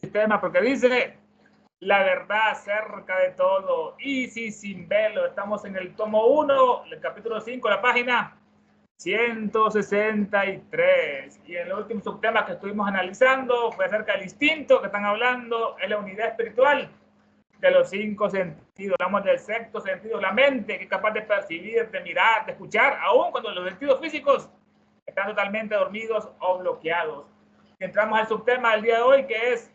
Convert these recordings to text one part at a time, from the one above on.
sistema, porque dice la verdad cerca de todo. Y si sin velo, estamos en el tomo 1, el capítulo 5, la página 163. Y el último subtema que estuvimos analizando fue acerca del instinto, que están hablando en la unidad espiritual de los 5 sentidos. Hablamos del sexto sentido, la mente, que es capaz de percibir, de mirar, de escuchar, aun cuando los sentidos físicos están totalmente dormidos o bloqueados. Entramos al subtema del día de hoy, que es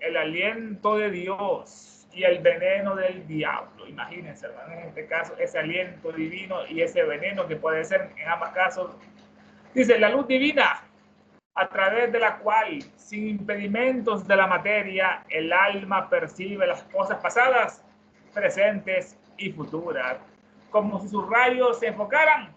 el aliento de Dios y el veneno del diablo. Imagínense, hermano, en este caso, ese aliento divino y ese veneno que puede ser en ambos casos. Dice, la luz divina, a través de la cual, sin impedimentos de la materia, el alma percibe las cosas pasadas, presentes y futuras, como si sus rayos se enfocaran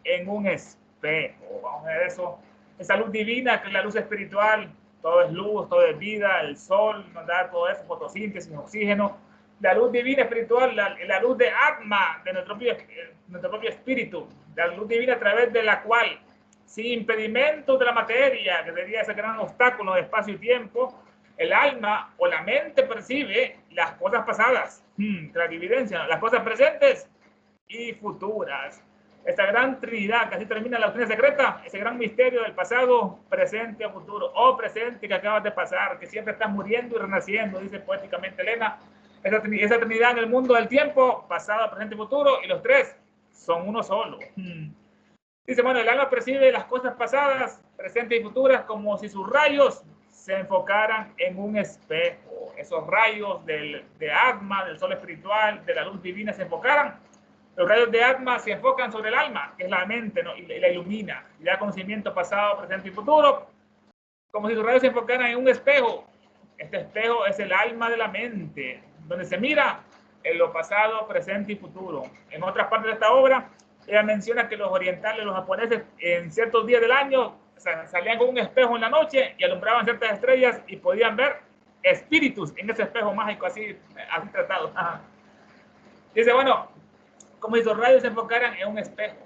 en un espejo. Vamos a ver eso. Esa luz divina, que es la luz espiritual, todo es luz, todo es vida, el sol nos da todo eso, fotosíntesis, oxígeno. La luz divina espiritual, la luz de Atma, de nuestro propio espíritu, la luz divina a través de la cual, sin impedimentos de la materia, que sería ese gran obstáculo de espacio y tiempo, el alma o la mente percibe las cosas pasadas, clarividencia, las cosas presentes y futuras. Esta gran trinidad, que así termina la doctrina secreta, ese gran misterio del pasado, presente o futuro, o presente que acabas de pasar, que siempre estás muriendo y renaciendo, dice poéticamente Elena. Esa trinidad en el mundo del tiempo, pasado, presente y futuro, y los tres son uno solo. Dice, bueno, el alma percibe las cosas pasadas, presentes y futuras como si sus rayos se enfocaran en un espejo. Esos rayos de Atma, del sol espiritual, de la luz divina, se enfocaran. Los rayos de Atma se enfocan sobre el alma, que es la mente, ¿no? Y la ilumina, y da conocimiento pasado, presente y futuro, como si sus rayos se enfocaran en un espejo. Este espejo es el alma de la mente, donde se mira en lo pasado, presente y futuro. En otras partes de esta obra, ella menciona que los orientales, los japoneses, en ciertos días del año, salían con un espejo en la noche y alumbraban ciertas estrellas y podían ver espíritus en ese espejo mágico, así tratado. Dice, bueno, como si los rayos se enfocaran en un espejo.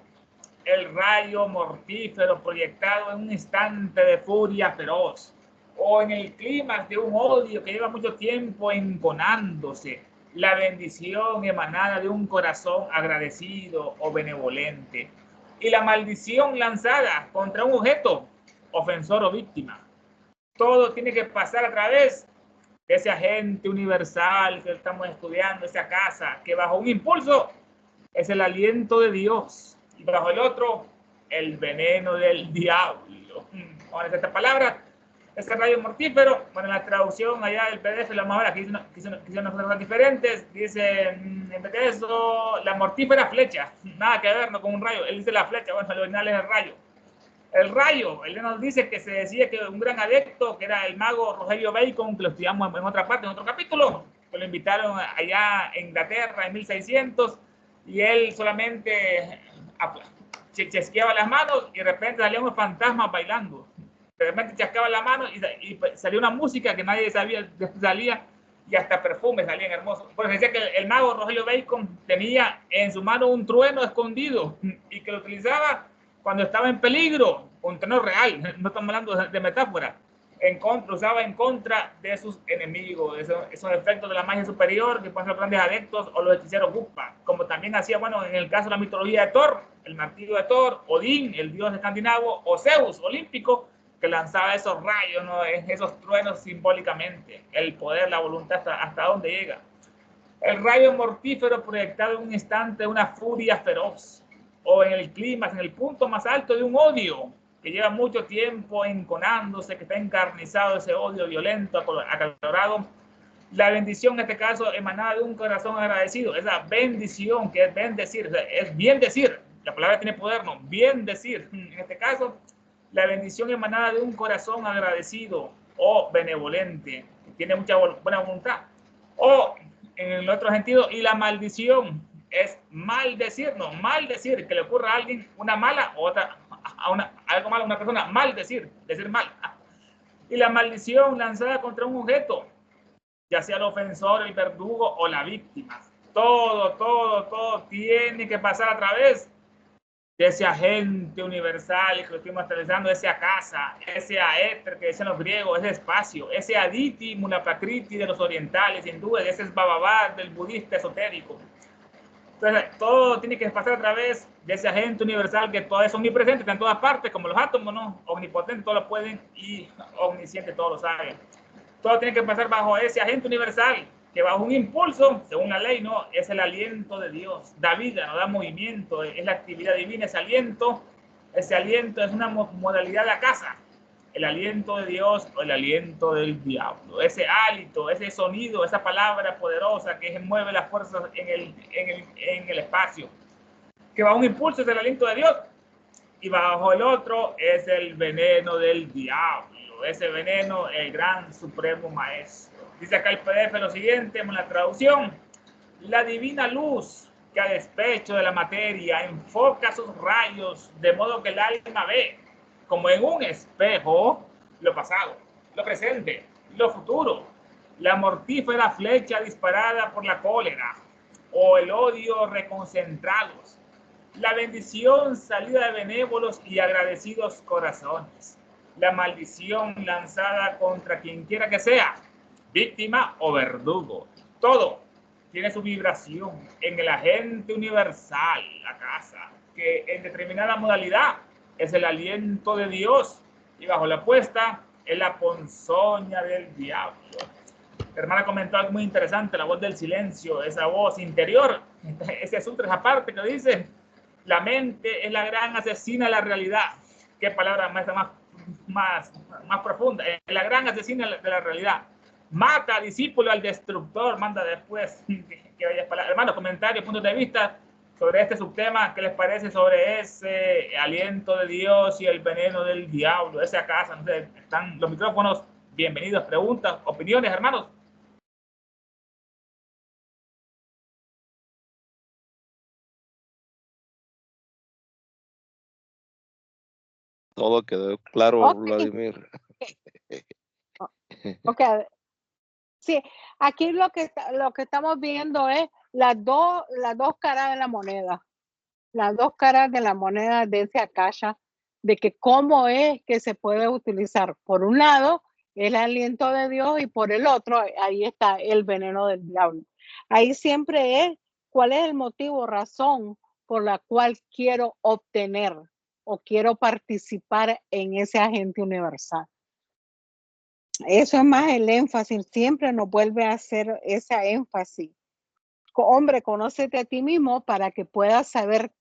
El rayo mortífero proyectado en un instante de furia feroz, o en el clímax de un odio que lleva mucho tiempo enconándose, la bendición emanada de un corazón agradecido o benevolente, y la maldición lanzada contra un objeto, ofensor o víctima. Todo tiene que pasar a través de ese agente universal que estamos estudiando, esa casa, que bajo un impulso es el aliento de Dios, y bajo el otro, el veneno del diablo. Ahora, esta palabra, este rayo mortífero, bueno, en la traducción allá del PDF, la vamos a ver, aquí hicieron unas cosas diferentes, dice, en vez de eso, la mortífera flecha, nada que ver, no con un rayo, él dice la flecha, bueno, el original es el rayo. El rayo, él nos dice que se decía que un gran adepto, que era el mago Rogelio Bacon, que lo estudiamos en otra parte, en otro capítulo, que lo invitaron allá en Inglaterra en 1600, y él solamente chasqueaba las manos y de repente salían unos fantasmas bailando. De repente chasqueaba las manos y salió una música que nadie sabía de dónde salía, y hasta perfumes salían hermosos. Por eso decía que el mago Rogelio Bacon tenía en su mano un trueno escondido y que lo utilizaba cuando estaba en peligro, un trueno real, no estamos hablando de metáfora. Usaba en contra de sus enemigos, esos efectos de la magia superior que pueden ser los grandes adeptos o los hechiceros Guppa, como también hacía, bueno, en el caso de la mitología de Thor, el martillo de Thor, Odín, el dios escandinavo, o Zeus, olímpico, que lanzaba esos rayos, ¿no? Esos truenos simbólicamente, el poder, la voluntad, hasta dónde llega. El rayo mortífero proyectado en un instante de una furia feroz, o en el clímax, en el punto más alto de un odio que lleva mucho tiempo enconándose, que está encarnizado ese odio violento, acalorado. La bendición, en este caso, emanada de un corazón agradecido. Esa bendición que es bendecir, o sea, es bien decir. La palabra tiene poder, ¿no? Bien decir. En este caso, la bendición emanada de un corazón agradecido o benevolente, que tiene mucha buena voluntad. O, en el otro sentido, y la maldición es maldecir, no, maldecir, que le ocurra a alguien una mala o otra, algo malo a una persona, maldecir, decir mal. Y la maldición lanzada contra un objeto, ya sea el ofensor, el verdugo o la víctima. Todo tiene que pasar a través de ese agente universal que lo estuvimos analizando, ese casa, ese aéter que dicen los griegos, ese espacio, ese aditi munapakriti de los orientales, hindúes, ese es bababá del budista esotérico. Entonces, todo tiene que pasar a través de ese agente universal que todo es omnipresente, está en todas partes, como los átomos, ¿no? Omnipotente, todos lo pueden, y omnisciente, todos lo saben. Todo tiene que pasar bajo ese agente universal, que bajo un impulso, según la ley, ¿no? Es el aliento de Dios, da vida, no da movimiento, es la actividad divina, ese aliento es una modalidad de la casa, el aliento de Dios o el aliento del diablo, ese hálito, ese sonido, esa palabra poderosa que mueve las fuerzas en el espacio, que bajo un impulso es el aliento de Dios y bajo el otro es el veneno del diablo, ese veneno, el gran supremo maestro. Dice acá el PDF lo siguiente en la traducción: la divina luz que a despecho de la materia enfoca sus rayos de modo que el alma ve como en un espejo lo pasado, lo presente, lo futuro, la mortífera flecha disparada por la cólera o el odio reconcentrados, la bendición salida de benévolos y agradecidos corazones, la maldición lanzada contra quien quiera que sea, víctima o verdugo. Todo tiene su vibración en el agente universal, la casa, que en determinada modalidad es el aliento de Dios y bajo la puesta es la ponzoña del diablo. La hermana comentó algo muy interesante, la voz del silencio, esa voz interior, ese sutra, esa parte que dice: la mente es la gran asesina de la realidad. Qué palabra más profunda. Es la gran asesina de la realidad. Mata a discípulo al destructor, manda después. Que bellas palabras. Hermanos, comentarios, puntos de vista sobre este subtema. ¿Qué les parece sobre ese aliento de Dios y el veneno del diablo? Esa casa, no sé, están los micrófonos. Bienvenidos, preguntas, opiniones, hermanos. Todo quedó claro, okay. Vladimir. Ok, sí, aquí lo que estamos viendo es las dos caras de la moneda, las dos caras de la moneda de ese akasha, de que cómo es que se puede utilizar. Por un lado, el aliento de Dios y por el otro, ahí está el veneno del diablo. Ahí siempre es cuál es el motivo, razón por la cual quiero obtener o quiero participar en ese agente universal. Eso es más el énfasis, siempre nos vuelve a hacer ese énfasis. Hombre, conócete a ti mismo para que puedas saber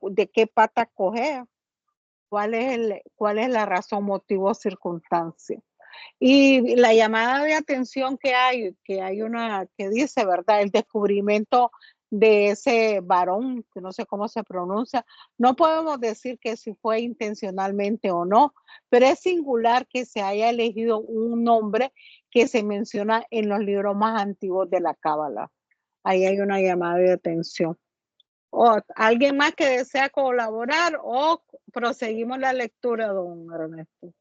de qué pata coger, cuál es la razón, motivo, circunstancia. Y la llamada de atención que hay una que dice, ¿verdad? El descubrimiento de ese varón, que no sé cómo se pronuncia, no podemos decir que si fue intencionalmente o no, pero es singular que se haya elegido un nombre que se menciona en los libros más antiguos de la Cábala. Ahí hay una llamada de atención. ¿Alguien más que desea colaborar o proseguimos la lectura, don Ernesto?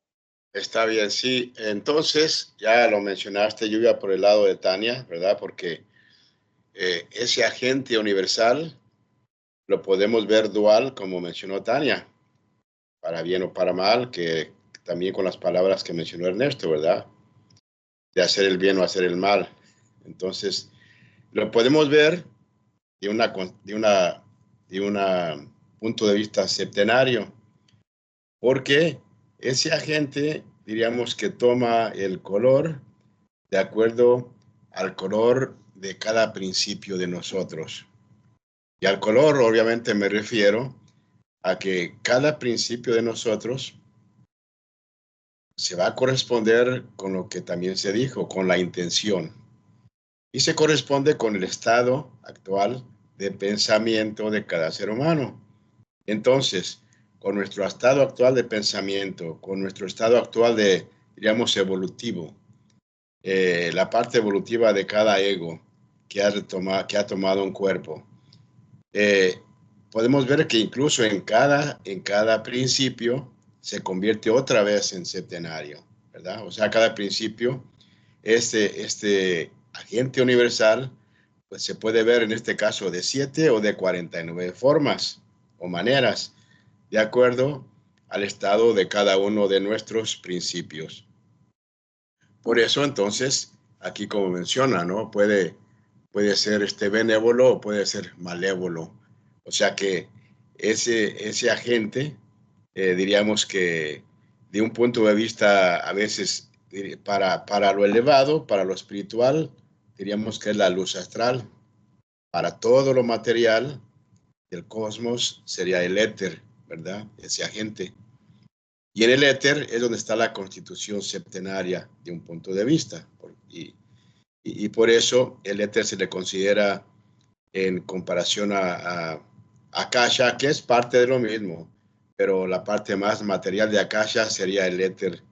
Está bien, sí. Entonces, ya lo mencionaste, Lluvia, por el lado de Tania, ¿verdad? Porque ese agente universal lo podemos ver dual, como mencionó Tania, para bien o para mal, que también con las palabras que mencionó Ernesto, ¿verdad? De hacer el bien o hacer el mal. Entonces, lo podemos ver de un punto de vista septenario, porque ese agente, diríamos que toma el color de acuerdo al color de cada principio de nosotros. Y al color, obviamente, me refiero a que cada principio de nosotros se va a corresponder con lo que también se dijo, con la intención. Y se corresponde con el estado actual de pensamiento de cada ser humano. Entonces, con nuestro estado actual de pensamiento, con nuestro estado actual de, diríamos, evolutivo, la parte evolutiva de cada ego que ha tomado un cuerpo, podemos ver que incluso en cada principio se convierte otra vez en septenario, ¿verdad? O sea, cada principio, este agente universal, pues se puede ver en este caso de 7 o de 49 formas o maneras. de acuerdo al estado de cada uno de nuestros principios. Por eso, entonces, aquí como menciona, ¿no? Puede ser benévolo o puede ser malévolo. O sea que ese agente, diríamos que de un punto de vista a veces para lo elevado, para lo espiritual, diríamos que es la luz astral. Para todo lo material del cosmos sería el éter, ¿verdad? Ese agente. Y en el éter es donde está la constitución septenaria de un punto de vista. Y por eso el éter se le considera en comparación a Akasha, que es parte de lo mismo, pero la parte más material de Akasha sería el éter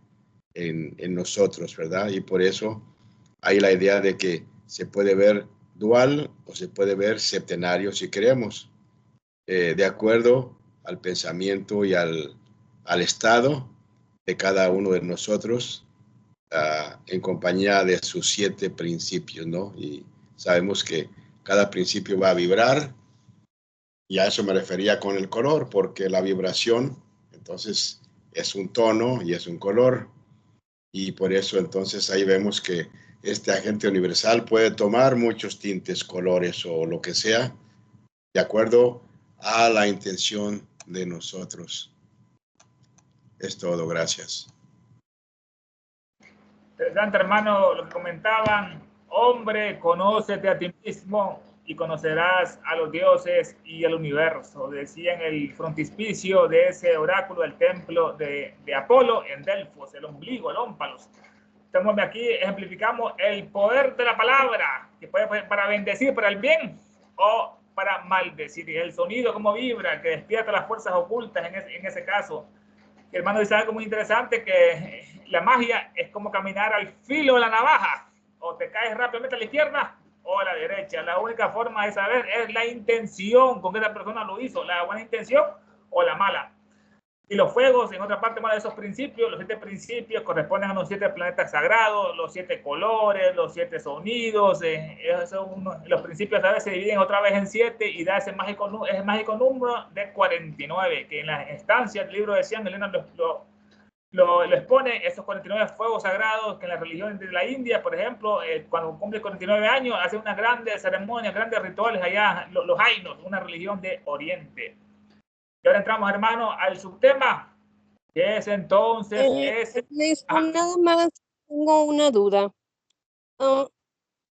en nosotros, ¿verdad? Y por eso hay la idea de que se puede ver dual o se puede ver septenario si queremos, de acuerdo al pensamiento y al estado de cada uno de nosotros, en compañía de sus 7 principios, ¿no? Y sabemos que cada principio va a vibrar, y a eso me refería con el color, porque la vibración, entonces, es un tono y es un color, y por eso entonces ahí vemos que este agente universal puede tomar muchos tintes, colores o lo que sea, de acuerdo a la intención de nosotros. Es todo, gracias. Interesante, hermano, lo que comentaban. Hombre, conócete a ti mismo y conocerás a los dioses y al universo. Decía en el frontispicio de ese oráculo del templo de Apolo en Delfos, el ombligo, el ómpalos. Estamos aquí, ejemplificamos el poder de la palabra, que puede para bendecir, para el bien o para maldecir. Y el sonido, cómo vibra, que despierta las fuerzas ocultas en ese caso. El hermano dice algo muy interesante, que la magia es como caminar al filo de la navaja. O te caes rápidamente a la izquierda o a la derecha. La única forma de saber es la intención con que esa persona lo hizo, la buena intención o la mala. Y los fuegos, en otra parte, más de esos principios, los 7 principios corresponden a los 7 planetas sagrados, los 7 colores, los 7 sonidos. Los principios a veces se dividen otra vez en 7 y da ese mágico número de 49, que en las estancias del libro de Xian, Elena lo expone, esos 49 fuegos sagrados que en la religión de la India, por ejemplo, cuando cumple 49 años, hacen unas grandes ceremonias, grandes rituales allá, los Jainos, una religión de Oriente. Y ahora entramos, hermano, al subtema, que es entonces... Nada más tengo una duda.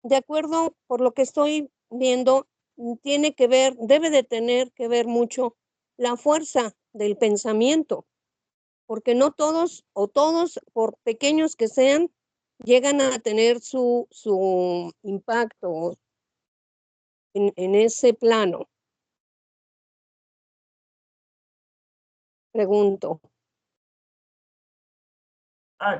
De acuerdo, por lo que estoy viendo, debe de tener que ver mucho la fuerza del pensamiento, porque no todos, o todos, por pequeños que sean, llegan a tener su impacto en ese plano. Pregunto.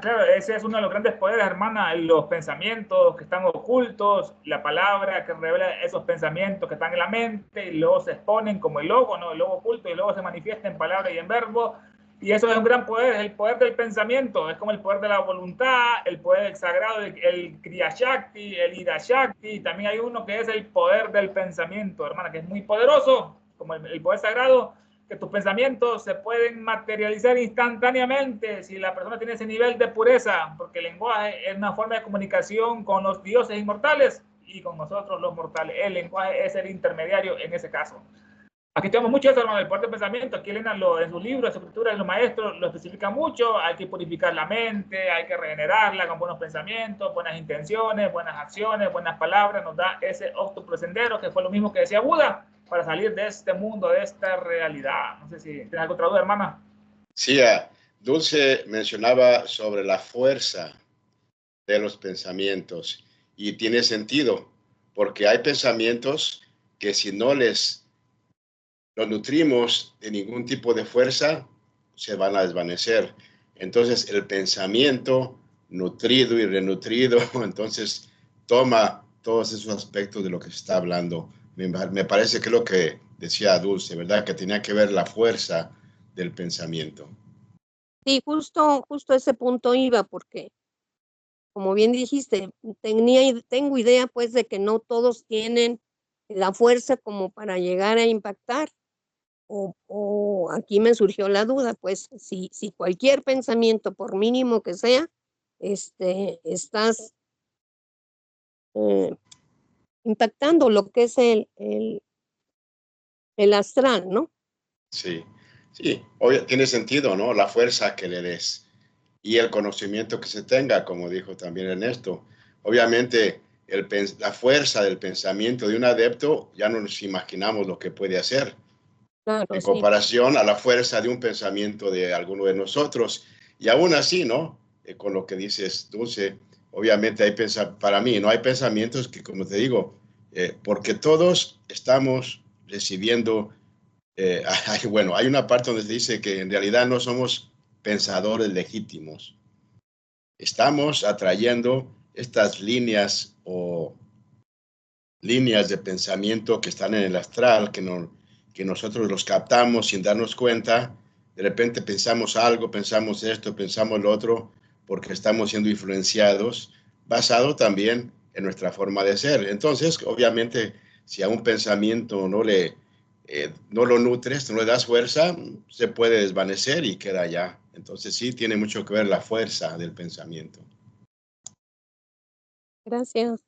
Claro, ese es uno de los grandes poderes, hermana, los pensamientos que están ocultos, la palabra que revela esos pensamientos que están en la mente y luego se exponen como el logo, ¿no? El logo oculto, y luego se manifiesta en palabra y en verbo. Y eso es un gran poder, es el poder del pensamiento, es como el poder de la voluntad, el poder sagrado, el Kriya Shakti, el Ida Shakti. También hay uno que es el poder del pensamiento, hermana, que es muy poderoso, como el poder sagrado, que tus pensamientos se pueden materializar instantáneamente si la persona tiene ese nivel de pureza, porque el lenguaje es una forma de comunicación con los dioses inmortales y con nosotros los mortales. El lenguaje es el intermediario en ese caso. Aquí tenemos mucho eso, hermano, del poder de pensamiento. Aquí Elena en sus libros, en su escritura, en los maestros lo especifica mucho. Hay que purificar la mente, hay que regenerarla con buenos pensamientos, buenas intenciones, buenas acciones, buenas palabras. Nos da ese óctuplo sendero, que fue lo mismo que decía Buda, para salir de este mundo, de esta realidad. No sé si tienes alguna otra duda, hermana. Sí, Dulce mencionaba sobre la fuerza de los pensamientos y tiene sentido, porque hay pensamientos que si no los nutrimos de ningún tipo de fuerza, se van a desvanecer. Entonces, el pensamiento nutrido y renutrido, entonces toma todos esos aspectos de lo que se está hablando. Me parece que es lo que decía Dulce, ¿verdad? Que tenía que ver la fuerza del pensamiento. Sí, justo ese punto iba, porque, como bien dijiste, tengo idea, pues, de que no todos tienen la fuerza como para llegar a impactar, o aquí me surgió la duda, pues si cualquier pensamiento, por mínimo que sea, estás impactando lo que es el astral, ¿no? Sí, sí, tiene sentido, ¿no? La fuerza que le des y el conocimiento que se tenga, como dijo también Ernesto. Obviamente, la fuerza del pensamiento de un adepto, ya no nos imaginamos lo que puede hacer Claro, en sí. comparación a la fuerza de un pensamiento de alguno de nosotros. Y aún así, ¿no? Con lo que dices, Dulce, obviamente para mí, no hay pensamientos que, como te digo, porque todos estamos recibiendo, bueno, hay una parte donde se dice que en realidad no somos pensadores legítimos. Estamos atrayendo estas líneas o líneas de pensamiento que están en el astral, que nosotros los captamos sin darnos cuenta. De repente pensamos algo, pensamos esto, pensamos lo otro, porque estamos siendo influenciados, basado también en nuestra forma de ser. Entonces, obviamente, si a un pensamiento no lo nutres, no le das fuerza, se puede desvanecer y queda allá. Entonces, sí, tiene mucho que ver la fuerza del pensamiento. Gracias.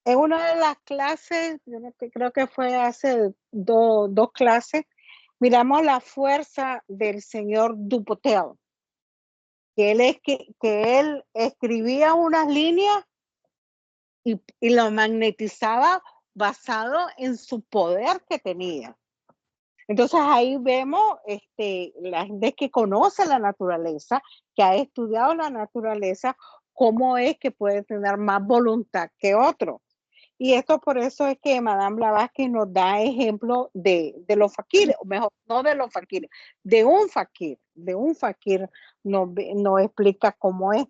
En una de las clases, creo que fue hace dos clases, miramos la fuerza del señor Dupotel, que él escribía unas líneas y lo magnetizaba basado en su poder que tenía. Entonces ahí vemos la gente que conoce la naturaleza, que ha estudiado la naturaleza, cómo es que puede tener más voluntad que otro. Y esto por eso es que Madame Blavatsky nos da ejemplo de los fakires, o mejor, no de los fakires, de un fakir nos explica cómo es.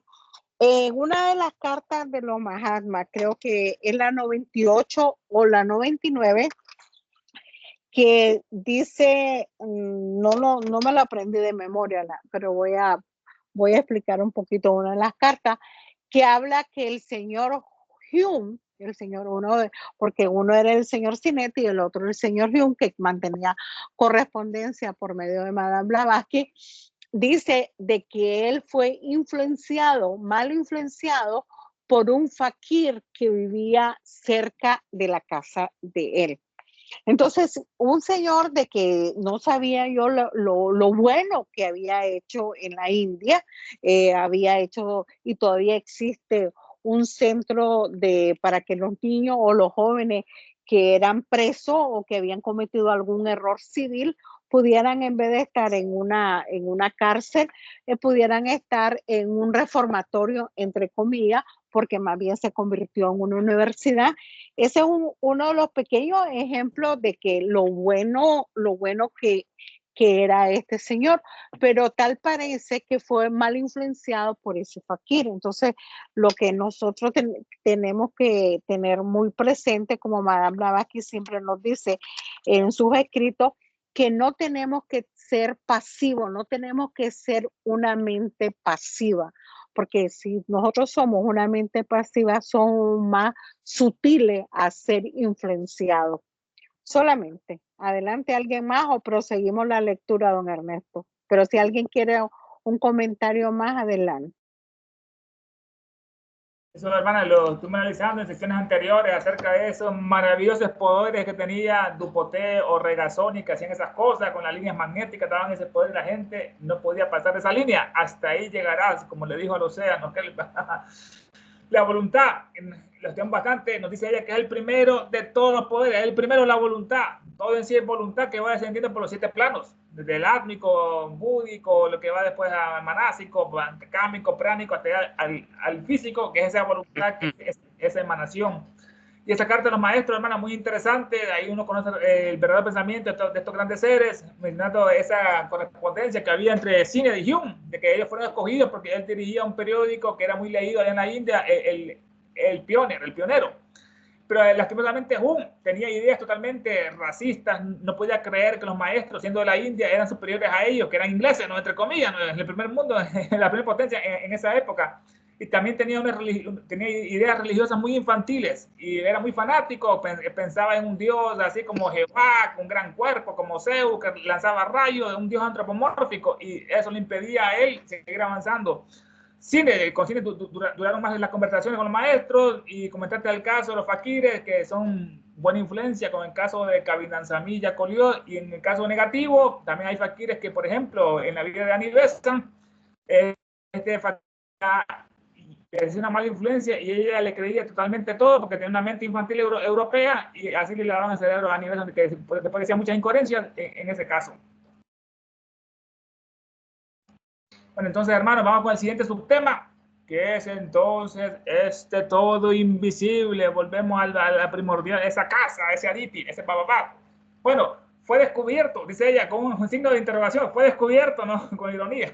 En una de las cartas de los Mahatmas, creo que es la 98 o la 99, que dice, no me lo aprendí de memoria, pero voy a explicar un poquito una de las cartas, que habla que el señor Hume, porque uno era el señor Sinetti y el otro el señor Hume, que mantenía correspondencia por medio de Madame Blavatsky, dice de que él fue mal influenciado por un fakir que vivía cerca de la casa de él. Entonces, un señor de que no sabía yo lo bueno que había hecho en la India, había hecho y todavía existe un centro para que los niños o los jóvenes que eran presos o que habían cometido algún error civil pudieran, en vez de estar en una cárcel, pudieran estar en un reformatorio, entre comillas, porque más bien se convirtió en una universidad. Ese es uno de los pequeños ejemplos de que lo bueno que era este señor, pero tal parece que fue mal influenciado por ese fakir. Entonces, lo que nosotros tenemos que tener muy presente, como Madame Blavatsky siempre nos dice en sus escritos, que no tenemos que ser pasivos, no tenemos que ser una mente pasiva, porque si nosotros somos una mente pasiva, somos más sutiles a ser influenciados. Solamente. Adelante, ¿alguien más o proseguimos la lectura, don Ernesto? Pero si alguien quiere un comentario más, adelante. Eso, hermana, lo estuve analizando en sesiones anteriores acerca de esos maravillosos poderes que tenía Dupotet o Regazzoni, que hacían esas cosas con las líneas magnéticas, daban ese poder y la gente no podía pasar de esa línea. Hasta ahí llegarás, como le dijo al océano, que la voluntad, lo estudiamos bastante, nos dice ella que es el primero de todos los poderes, es el primero la voluntad. Todo en sí es voluntad que va descendiendo por los 7 planos, desde el átmico, búdico, lo que va después al manásico, cámico, pránico, hasta al físico, que es esa voluntad, que es esa emanación. Y esa carta de los maestros, hermana, muy interesante. Ahí uno conoce el verdadero pensamiento de estos grandes seres, mencionando esa correspondencia que había entre Sinead y Hume, de que ellos fueron escogidos porque él dirigía un periódico que era muy leído allá en la India, el pionero. Pero lastimosamente Hume tenía ideas totalmente racistas, no podía creer que los maestros, siendo de la India, eran superiores a ellos, que eran ingleses, ¿no? Entre comillas, ¿no? En el primer mundo, en la primera potencia en esa época. y también tenía ideas religiosas muy infantiles y era muy fanático, pensaba en un dios así como Jehová, con un gran cuerpo, como Zeus, que lanzaba rayos, un dios antropomórfico, y eso le impedía a él seguir avanzando. Con cine duraron más las conversaciones con los maestros y comentaste el caso de los faquires, que son buena influencia, como en el caso de Kabinansamilla Colió, y en el caso negativo, también hay faquires que, por ejemplo, en la vida de Annie Besant, este fakir es una mala influencia y ella le creía totalmente todo porque tenía una mente infantil europea y así le daban el cerebro a Annie Besant, que después decía muchas incoherencias en ese caso. Bueno, entonces, hermanos, vamos con el siguiente subtema, que es entonces este todo invisible. Volvemos a la primordial, esa casa, ese aditi, ese papá. Bueno, fue descubierto, dice ella, con un signo de interrogación, fue descubierto, ¿no? Con ironía,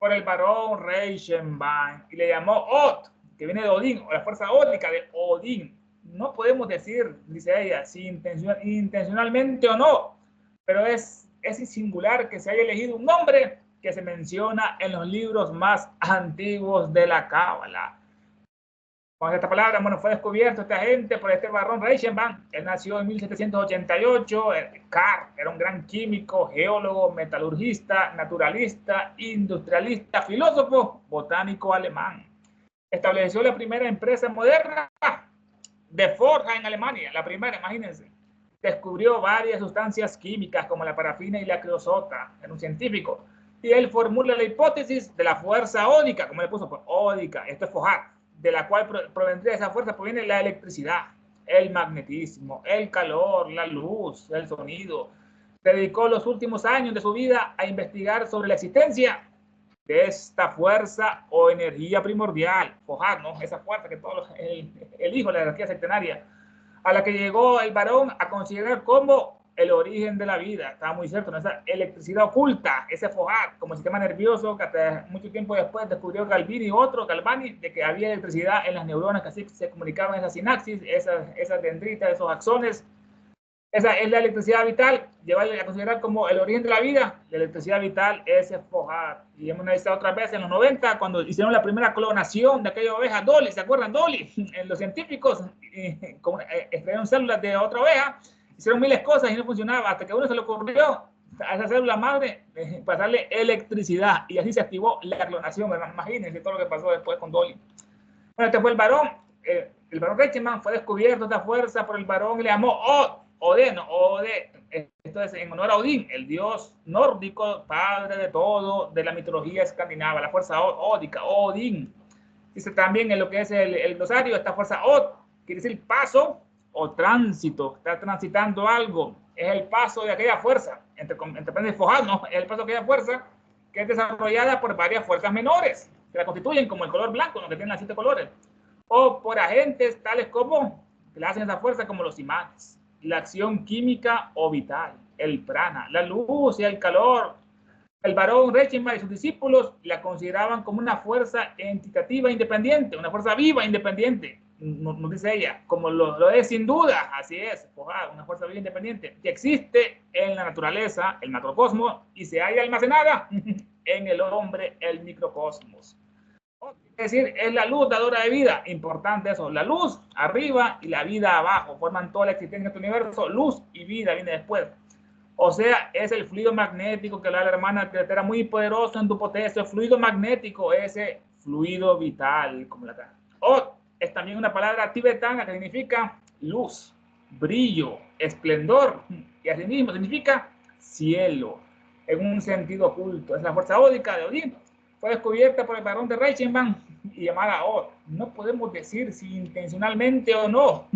por el barón Reichenbach, y le llamó Od, que viene de Odín, o la fuerza ódica de Odín. No podemos decir, dice ella, si intencionalmente o no, pero es singular que se haya elegido un nombre que se menciona en los libros más antiguos de la Cábala. Con esta palabra, bueno, fue descubierto esta gente por este barón Reichenbach. Él nació en 1788. Carl era un gran químico, geólogo, metalurgista, naturalista, industrialista, filósofo, botánico alemán. Estableció la primera empresa moderna de forja en Alemania, la primera, imagínense. Descubrió varias sustancias químicas como la parafina y la creosota. Era un científico. Y él formula la hipótesis de la fuerza ódica, como le puso, pues, ódica, esto es fojar, de la cual provendría esa fuerza, proviene la electricidad, el magnetismo, el calor, la luz, el sonido. Dedicó los últimos años de su vida a investigar sobre la existencia de esta fuerza o energía primordial, fojar, ¿no? Esa fuerza que todos el hijo de la energía centenaria, a la que llegó el varón a considerar como el origen de la vida. Estaba muy cierto, ¿no? Esa electricidad oculta, ese fojar, como sistema nervioso, que hasta mucho tiempo después descubrió Galvani, de que había electricidad en las neuronas, que así se comunicaban esas sinapsis, esas dendritas, esos axones. Esa es la electricidad vital, llevarle a considerar como el origen de la vida. La electricidad vital es el fojar. Y hemos analizado otra vez en los 90, cuando hicieron la primera clonación de aquella oveja Dolly, ¿se acuerdan? Dolly, los científicos extrajeron células de otra oveja, hicieron miles de cosas y no funcionaba, hasta que a uno se le ocurrió a esa célula madre pasarle electricidad, y así se activó la clonación. Imagínense todo lo que pasó después con Dolly. Bueno, este fue el varón Reichenbach. Fue descubierto esta fuerza por el varón, y le llamó Ode. Esto es en honor a Odín, el dios nórdico, padre de todo, de la mitología escandinava, la fuerza ódica, Odín. Dice también en lo que es el glosario, esta fuerza Od quiere decir paso o tránsito, está transitando algo, es el paso de aquella fuerza, entre fojar, ¿no? Es el paso de aquella fuerza que es desarrollada por varias fuerzas menores, que la constituyen, como el color blanco, ¿no? Que tienen las 7 colores, o por agentes tales como, que le hacen esa fuerza, como los imanes, la acción química o vital, el prana, la luz y el calor. El varón Reichenbach y sus discípulos la consideraban como una fuerza entitativa independiente, una fuerza viva independiente. Nos dice ella, como lo es sin duda, así es, una fuerza viva independiente, que existe en la naturaleza, el macrocosmos, y se halla almacenada en el hombre, el microcosmos. Es decir, es la luz dadora de vida, importante eso, la luz arriba y la vida abajo, forman toda la existencia de este universo, luz y vida viene después. O sea, es el fluido magnético que la hermana te era muy poderoso en tu potencia, el fluido magnético, ese fluido vital, como la cara. Es también una palabra tibetana que significa luz, brillo, esplendor, y así mismo significa cielo, en un sentido oculto. Es la fuerza ódica de Odín. Fue descubierta por el barón de Reichenbach y llamada Od. No podemos decir si intencionalmente o no,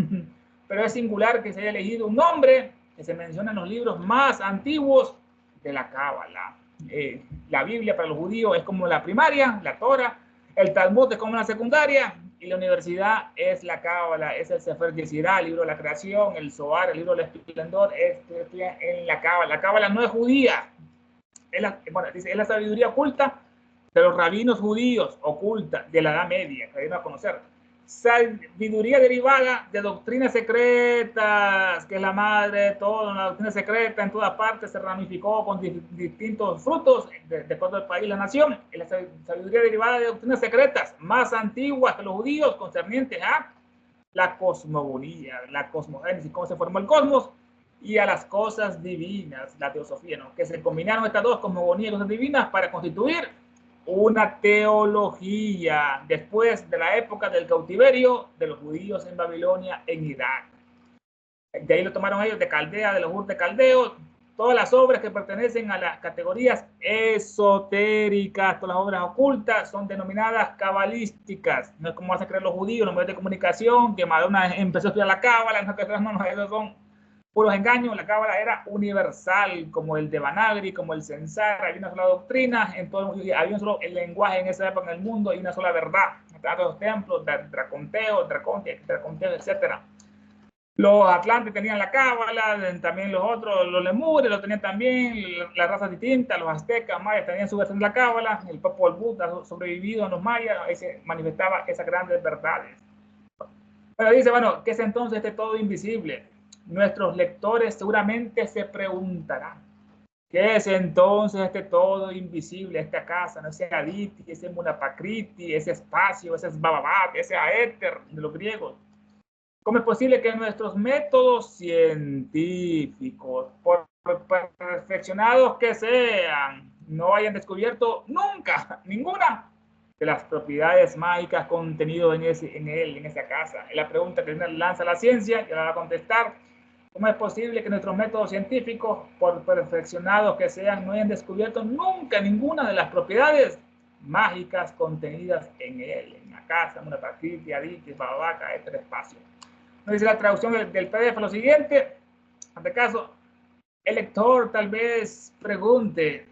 pero es singular que se haya elegido un nombre que se menciona en los libros más antiguos de la Cábala. La Biblia para los judíos es como la primaria, la Torah, el Talmud es como la secundaria, y la universidad es la Cábala, es el Sefer Yetzirah, el libro de la creación, el Zohar, el libro del esplendor, estudia en la Cábala. La Cábala no es judía, es la sabiduría oculta de los rabinos judíos, oculta de la Edad Media, que deben conocer. sabiduría derivada de doctrinas secretas, que es la madre de todo, la doctrina secreta en todas partes se ramificó con distintos frutos de todo el país, la nación. La sabiduría derivada de doctrinas secretas más antiguas que los judíos concernientes a la cosmogonía, la cosmogénesis, cómo se formó el cosmos, y a las cosas divinas, la teosofía, ¿no? Que se combinaron estas dos, cosmogonía y cosas divinas, para constituir una teología después de la época del cautiverio de los judíos en Babilonia, en Irak. De ahí lo tomaron ellos de Caldea, de los Ur de Caldeo. Todas las obras que pertenecen a las categorías esotéricas, todas las obras ocultas, son denominadas cabalísticas. No es como hacen creer los judíos, los medios de comunicación, que Madonna empezó a estudiar la cábala, no, esos son puros engaños. La cábala era universal, como el Devanagari, como el Censar. Había una sola doctrina, en todo, había un solo lenguaje en esa época en el mundo y una sola verdad. Todos los templos, Draconteo, etc. Los atlantes tenían la cábala, también los otros, los lemures lo tenían también, las razas distintas, los aztecas, mayas tenían su versión de la cábala. El Popol Vuh ha sobrevivido en los mayas, ahí se manifestaba esas grandes verdades. Pero dice, bueno, ¿qué es entonces este todo invisible? Nuestros lectores seguramente se preguntarán, ¿qué es entonces este todo invisible, esta casa, ¿no? Ese Aditi, ese Munapakriti, ese espacio, ese Bababat, ese Aéter de los griegos? ¿Cómo es posible que nuestros métodos científicos, por perfeccionados que sean, no hayan descubierto nunca ninguna de las propiedades mágicas contenidas en esa casa? Es la pregunta que lanza la ciencia, que la va a contestar. ¿Cómo es posible que nuestros métodos científicos, por perfeccionados que sean, no hayan descubierto nunca ninguna de las propiedades mágicas contenidas en la casa, una Patricia, Aditi, Babaca, este espacio? Nos dice la traducción del PDF lo siguiente. En este caso, el lector tal vez pregunte,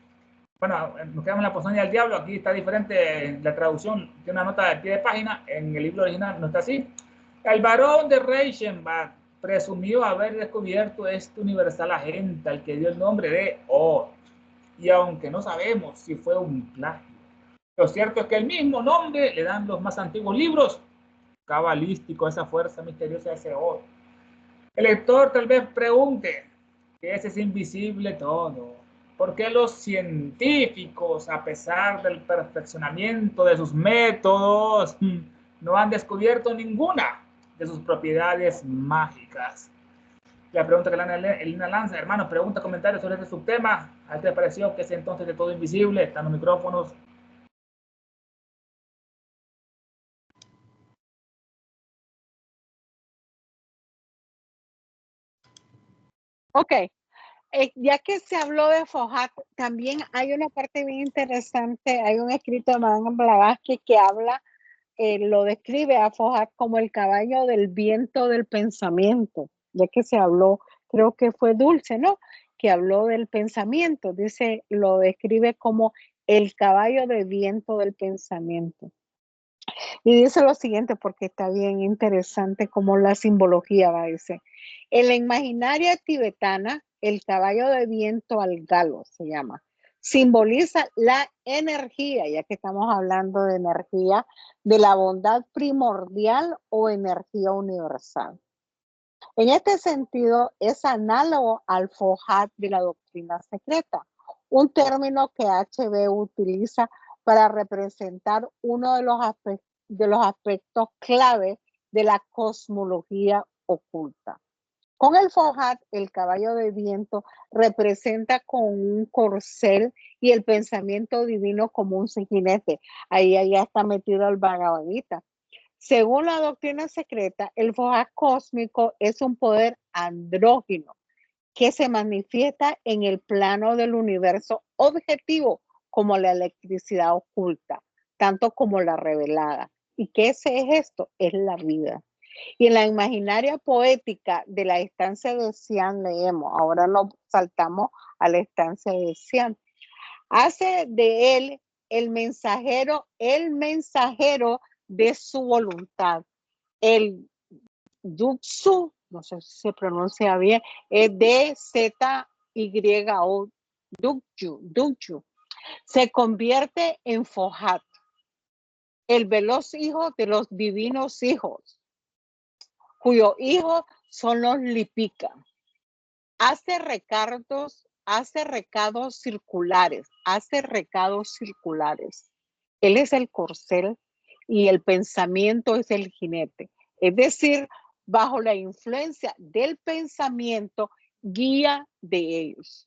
bueno, nos quedamos en la posición del diablo, aquí está diferente la traducción, tiene una nota de pie de página, en el libro original no está así. El barón de Reichenbach presumió haber descubierto este universal agente al que dio el nombre de Od, y aunque no sabemos si fue un plagio, lo cierto es que el mismo nombre le dan los más antiguos libros cabalístico, esa fuerza misteriosa de ese Od. El lector tal vez pregunte, ¿qué es ese invisible todo? ¿Por qué los científicos, a pesar del perfeccionamiento de sus métodos, no han descubierto ninguna de sus propiedades mágicas? La pregunta que Elena lanza, hermanos, pregunta, comentarios sobre este subtema. ¿A ti te pareció que es entonces de todo invisible? Están los micrófonos. Ok, ya que se habló de Fohat, también hay una parte bien interesante, hay un escrito de Madame Blavatsky que habla, lo describe a Fohat como el caballo del viento del pensamiento, ya que se habló, creo que fue Dulce, ¿no? Que habló del pensamiento, dice, lo describe como el caballo de viento del pensamiento. Y dice lo siguiente, porque está bien interesante como la simbología va a decir. En la imaginaria tibetana, el caballo de viento al galo se llama. Simboliza la energía, ya que estamos hablando de energía, de la bondad primordial o energía universal. En este sentido, es análogo al Fohat de la doctrina secreta, un término que HB utiliza para representar uno de los aspectos clave de la cosmología oculta. Con el Fohat, el caballo de viento representa con un corcel y el pensamiento divino como un jinete. Ahí ya está metido el Bhagavad Gita. Según la doctrina secreta, el Fohat cósmico es un poder andrógino que se manifiesta en el plano del universo objetivo como la electricidad oculta, tanto como la revelada. ¿Y qué es esto? Es la vida. Y en la imaginaria poética de la estancia de Xi'an leemos, ahora nos saltamos a la estancia de Xi'an, hace de él el mensajero de su voluntad. El Duksu, no sé si se pronuncia bien, es D-Z-Y-O, Dukju, se convierte en Fohat. el veloz hijo de los divinos hijos, cuyos hijos son los Lipica. Hace recados circulares. Él es el corcel y el pensamiento es el jinete. Es decir, bajo la influencia del pensamiento, guía de ellos.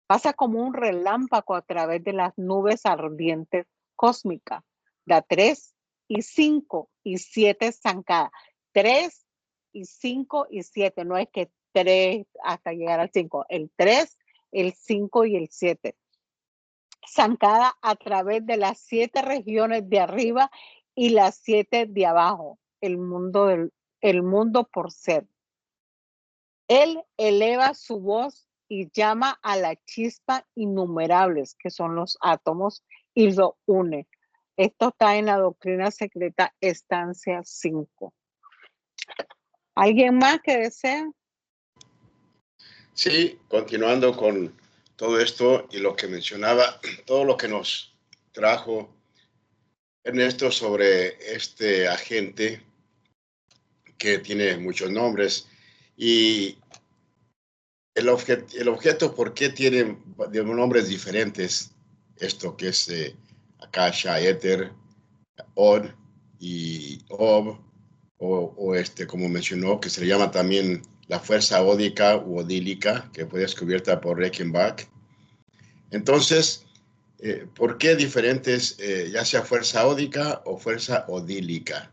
Pasa como un relámpago a través de las nubes ardientes cósmicas. Da 3 y 5 y 7 zancadas. 3 y 5 y 7. No es que 3 hasta llegar al 5. El 3, el 5 y el 7. Zancada a través de las 7 regiones de arriba y las 7 de abajo. El mundo por ser. Él eleva su voz y llama a la chispa innumerables, que son los átomos, y lo une. Esto está en la doctrina secreta, estancia 5. ¿Alguien más que desee? Sí, continuando con todo esto y lo que mencionaba, todo lo que nos trajo Ernesto sobre este agente que tiene muchos nombres y el objeto, ¿por qué tiene nombres diferentes? Esto que es Akasha, Éter, Od y Ob, o como mencionó, que se le llama también la fuerza ódica u odílica, que fue descubierta por Reichenbach. Entonces, ¿por qué diferentes, ya sea fuerza ódica o fuerza odílica?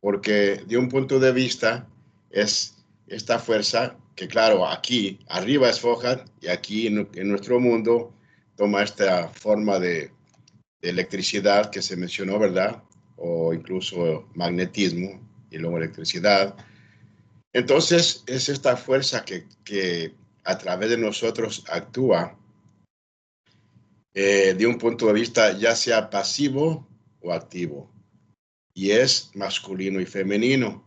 Porque de un punto de vista es esta fuerza que, claro, aquí arriba es Fohat y aquí en nuestro mundo toma esta forma de electricidad que se mencionó, ¿verdad? O incluso magnetismo y luego electricidad. Entonces, es esta fuerza que a través de nosotros actúa de un punto de vista ya sea pasivo o activo. Y es masculino y femenino.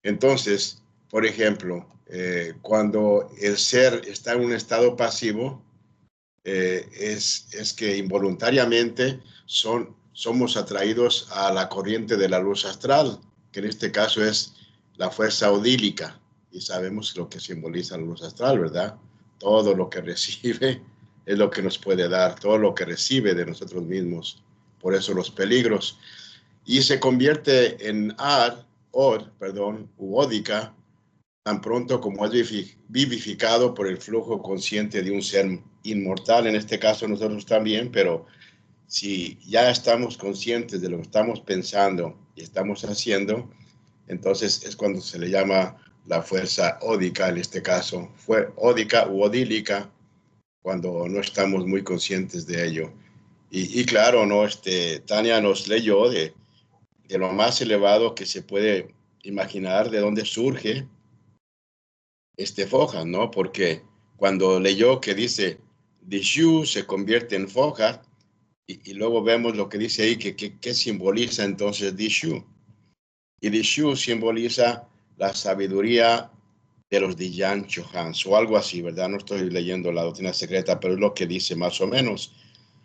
Entonces, por ejemplo, cuando el ser está en un estado pasivo, es que involuntariamente somos atraídos a la corriente de la luz astral, que en este caso es la fuerza odílica. Y sabemos lo que simboliza la luz astral, ¿verdad? Todo lo que recibe es lo que nos puede dar, todo lo que recibe de nosotros mismos. Por eso los peligros. Y se convierte en ódica, tan pronto como es vivificado por el flujo consciente de un ser inmortal, en este caso nosotros también, pero si ya estamos conscientes de lo que estamos pensando y estamos haciendo, entonces es cuando se le llama la fuerza ódica, en este caso, fue ódica u odílica, cuando no estamos muy conscientes de ello. Y claro, ¿no? Tania nos leyó de lo más elevado que se puede imaginar, de dónde surge Fohat, ¿no? Porque cuando leyó que dice Dishu se convierte en Fohat, y luego vemos lo que dice ahí, que simboliza entonces Dishu. Y Dishu simboliza la sabiduría de los Diyan Chohans, o algo así, ¿verdad? No estoy leyendo la doctrina secreta, pero es lo que dice más o menos.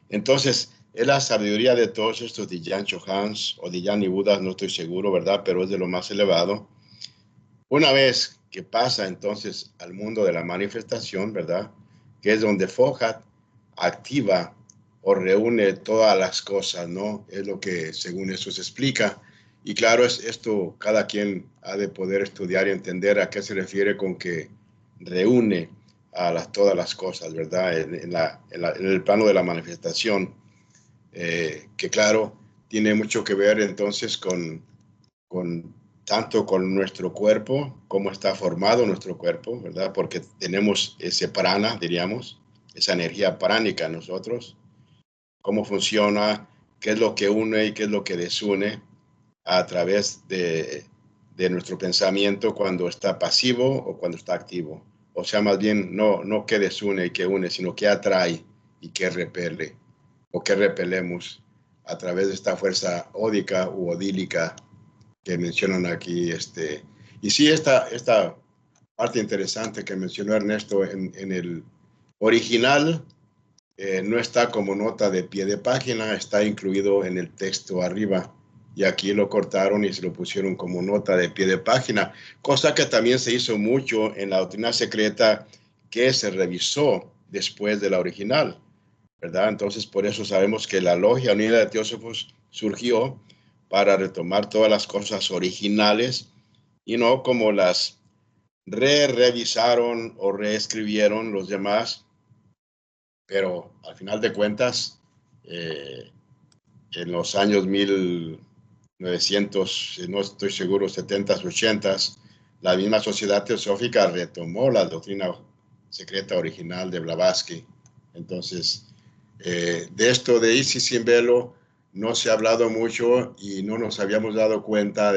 Entonces, es la sabiduría de todos estos Diyan Chohans, o Diyan y Budas, no estoy seguro, ¿verdad? Pero es de lo más elevado. Una vez que pasa entonces al mundo de la manifestación, ¿verdad? Que es donde Fohat activa o reúne todas las cosas, ¿no? Es lo que según eso se explica. Y claro, esto cada quien ha de poder estudiar y entender a qué se refiere con que reúne a todas las cosas, ¿verdad? En el plano de la manifestación, que claro, tiene mucho que ver entonces tanto con nuestro cuerpo, cómo está formado nuestro cuerpo, ¿verdad? Porque tenemos ese prana, diríamos, esa energía pránica en nosotros, cómo funciona, qué es lo que une y qué es lo que desune a través de nuestro pensamiento cuando está pasivo o cuando está activo. O sea, más bien, no que desune y que une, sino que atrae y que repele, o que repelemos a través de esta fuerza ódica u odílica que mencionan aquí. Y sí, esta parte interesante que mencionó Ernesto en el original, no está como nota de pie de página, está incluido en el texto arriba. Y aquí lo cortaron y se lo pusieron como nota de pie de página, cosa que también se hizo mucho en la doctrina secreta que se revisó después de la original, ¿verdad? Entonces, por eso sabemos que la Logia Unida de Teósofos surgió para retomar todas las cosas originales y no como las revisaron o reescribieron los demás, pero al final de cuentas, en los años 1900, no estoy seguro, 70s, 80s, la misma Sociedad Teosófica retomó la doctrina secreta original de Blavatsky. Entonces, de esto de Isis sin velo no se ha hablado mucho y no nos habíamos dado cuenta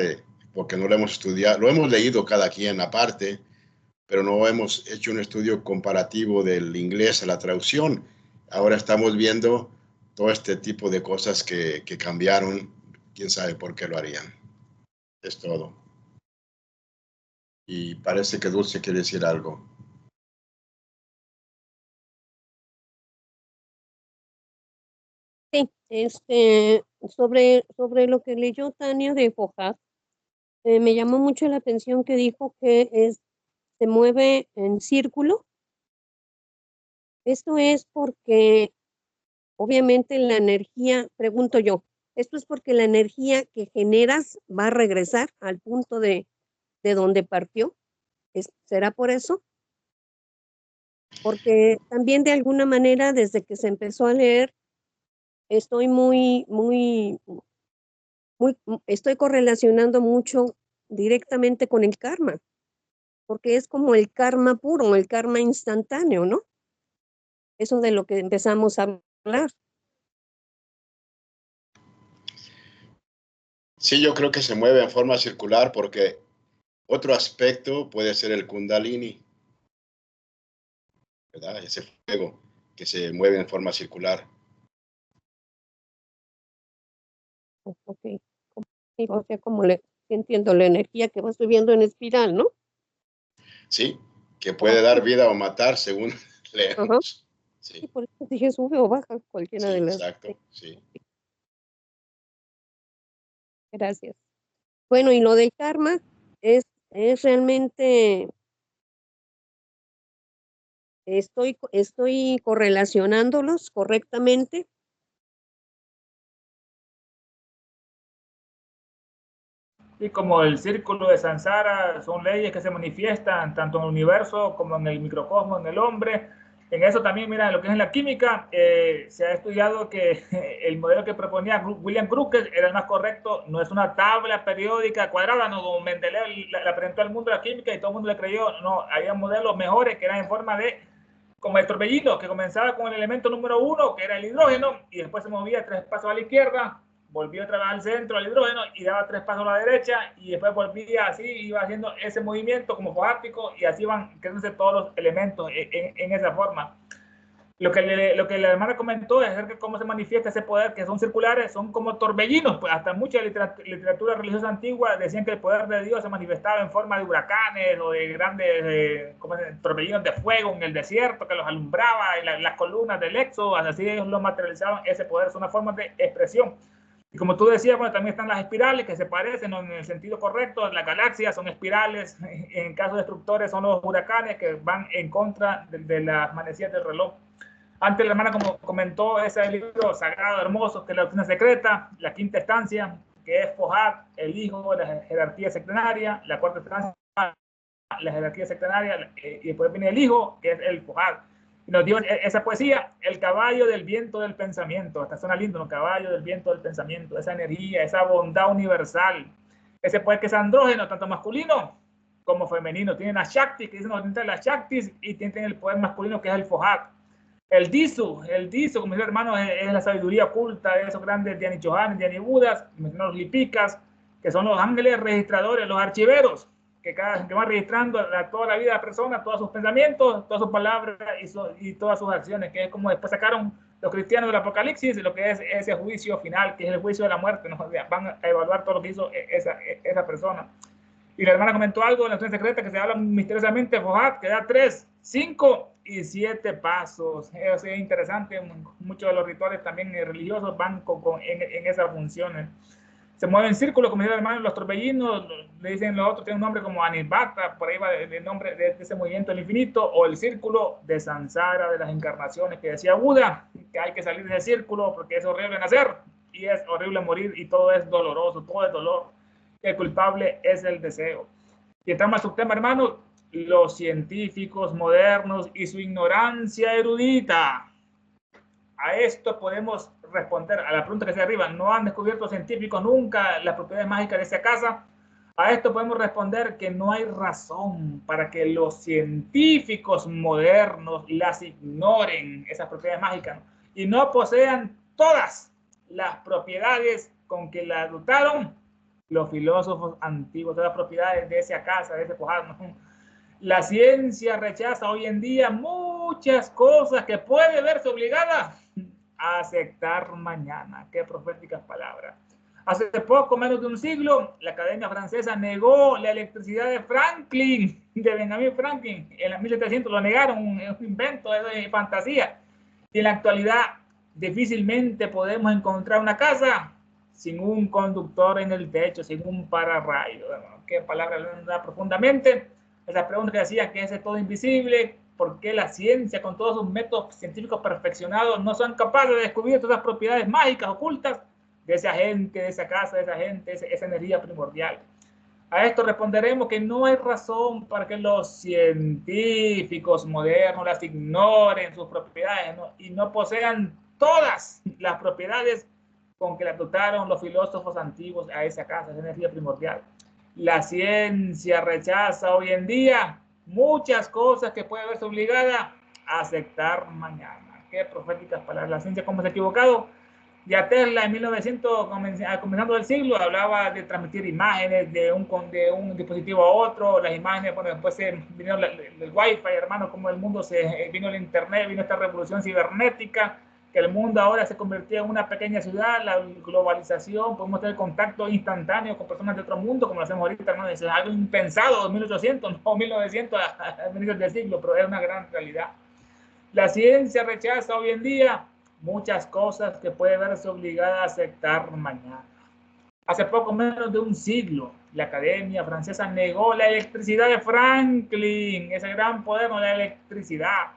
porque no lo hemos estudiado, lo hemos leído cada quien aparte, pero no hemos hecho un estudio comparativo del inglés a la traducción. Ahora estamos viendo todo este tipo de cosas que cambiaron, quién sabe por qué lo harían. Es todo. Y parece que Dulce quiere decir algo. Sí, sobre lo que leyó Tania de Fohat, me llamó mucho la atención que dijo que se mueve en círculo. Esto es porque obviamente la energía, pregunto yo, esto es porque la energía que generas va a regresar al punto de donde partió. ¿Será por eso? Porque también de alguna manera desde que se empezó a leer estoy estoy correlacionando mucho directamente con el karma, porque es como el karma puro, el karma instantáneo, ¿no? Eso de lo que empezamos a hablar. Sí, yo creo que se mueve en forma circular porque otro aspecto puede ser el Kundalini, ¿verdad? Ese fuego que se mueve en forma circular. Ok. Sí, o sea, como entiendo la energía que va subiendo en espiral, ¿no? Sí, que puede dar vida o matar según leemos. Sí, Sí, por eso dije sube o baja cualquiera sí, de las. exacto, sí. Gracias. Bueno, y lo del karma es realmente, estoy correlacionándolos correctamente. Y como el círculo de Sansara, son leyes que se manifiestan tanto en el universo como en el microcosmos, en el hombre. En eso también, mira, lo que es en la química, se ha estudiado que el modelo que proponía William Crookes era el más correcto. No es una tabla periódica cuadrada, no, como Mendeleev la presentó al mundo de la química y todo el mundo le creyó. No, había modelos mejores que eran en forma de, como el torbellino, que comenzaba con el elemento número 1, que era el hidrógeno, y después se movía 3 pasos a la izquierda, volvía otra vez al centro, al hidrógeno, y daba 3 pasos a la derecha, y después volvía así, iba haciendo ese movimiento como fohático, y así van creándose todos los elementos en esa forma. Lo que la hermana comentó es acerca de cómo se manifiesta ese poder, que son circulares, son como torbellinos. Pues hasta mucha literatura religiosa antigua decían que el poder de Dios se manifestaba en forma de huracanes o de grandes torbellinos de fuego en el desierto que los alumbraba, y las columnas del Éxodo, así ellos lo materializaban. Ese poder son una forma de expresión. Y como tú decías, bueno, también están las espirales que se parecen, ¿no?, en el sentido correcto. Las galaxias son espirales, en casos destructores son los huracanes que van en contra de las manecillas del reloj. Antes la hermana como comentó ese libro sagrado, hermoso, que es la doctrina secreta, la quinta estancia, que es Fohat, el hijo de la jerarquía sectaria, la cuarta estancia, la jerarquía sectaria, y después viene el hijo, que es el Fohat. Y nos dio esa poesía, el caballo del viento del pensamiento. Hasta suena lindo, el caballo del viento del pensamiento, esa energía, esa bondad universal. Ese poder que es andrógeno, tanto masculino como femenino. Tienen las Shaktis, que dicen las Shaktis, y tienen el poder masculino, que es el Fohat. El Disu, como dice el hermano, es la sabiduría oculta de esos grandes Dhyani Chohanes, Dhyani Budas, los Lipikas, que son los ángeles registradores, los archiveros, que van registrando toda la vida de la persona, todos sus pensamientos, todas sus palabras y todas sus acciones, que es como después sacaron los cristianos del Apocalipsis, lo que es ese juicio final, que es el juicio de la muerte, ¿no? Van a evaluar todo lo que hizo esa persona. Y la hermana comentó algo en la doctrina secreta que se habla misteriosamente, Fohat, que da 3, 5 y 7 pasos. Eso es interesante. Muchos de los rituales también religiosos van en esas funciones. Se mueven en círculo, como dice el hermano, los torbellinos, le dicen los otros, tiene un nombre como Anibata, por ahí va el nombre de ese movimiento del infinito, o el círculo de Sansara, de las encarnaciones, que decía Buda, que hay que salir de ese círculo porque es horrible nacer y es horrible morir y todo es doloroso, todo es dolor. El culpable es el deseo. Y entramos al subtema, hermano, los científicos modernos y su ignorancia erudita. A esto podemos responder a la pregunta que está arriba. ¿No han descubierto científicos nunca las propiedades mágicas de esa casa? A esto podemos responder que no hay razón para que los científicos modernos las ignoren, esas propiedades mágicas, y no posean todas las propiedades con que la dotaron los filósofos antiguos, todas las propiedades de esa casa, de ese pojar. La ciencia rechaza hoy en día muchas cosas que puede verse obligada a aceptar mañana. Qué proféticas palabras. Hace poco, menos de un siglo, la Academia Francesa negó la electricidad de Franklin, de Benjamin Franklin. En el 1700 lo negaron, es un invento, es de fantasía. Y en la actualidad difícilmente podemos encontrar una casa sin un conductor en el techo, sin un pararrayos. Qué palabra da profundamente. Esa pregunta que decía que es todo invisible, ¿por qué la ciencia, con todos sus métodos científicos perfeccionados, no son capaces de descubrir todas las propiedades mágicas ocultas de esa gente, de esa casa, de esa gente, esa energía primordial? A esto responderemos que no hay razón para que los científicos modernos las ignoren sus propiedades, ¿no? Y no posean todas las propiedades con que las dotaron los filósofos antiguos a esa casa, esa energía primordial. La ciencia rechaza hoy en día muchas cosas que puede verse obligada a aceptar mañana. Qué proféticas palabras. La ciencia, ¿cómo se ha equivocado? Ya Tesla en 1900, comenzando el siglo, hablaba de transmitir imágenes de un dispositivo a otro. Las imágenes, bueno, después vino el Wi-Fi, hermano, como el mundo vino el Internet, vino esta revolución cibernética, que el mundo ahora se convirtió en una pequeña ciudad, la globalización, podemos tener contacto instantáneo con personas de otro mundo, como lo hacemos ahorita, ¿no? Es algo impensado en 1800, no 1900, a inicios del siglo, pero es una gran realidad. La ciencia rechaza hoy en día muchas cosas que puede verse obligada a aceptar mañana. Hace poco menos de un siglo, la Academia Francesa negó la electricidad de Franklin, ese gran poder, no la electricidad.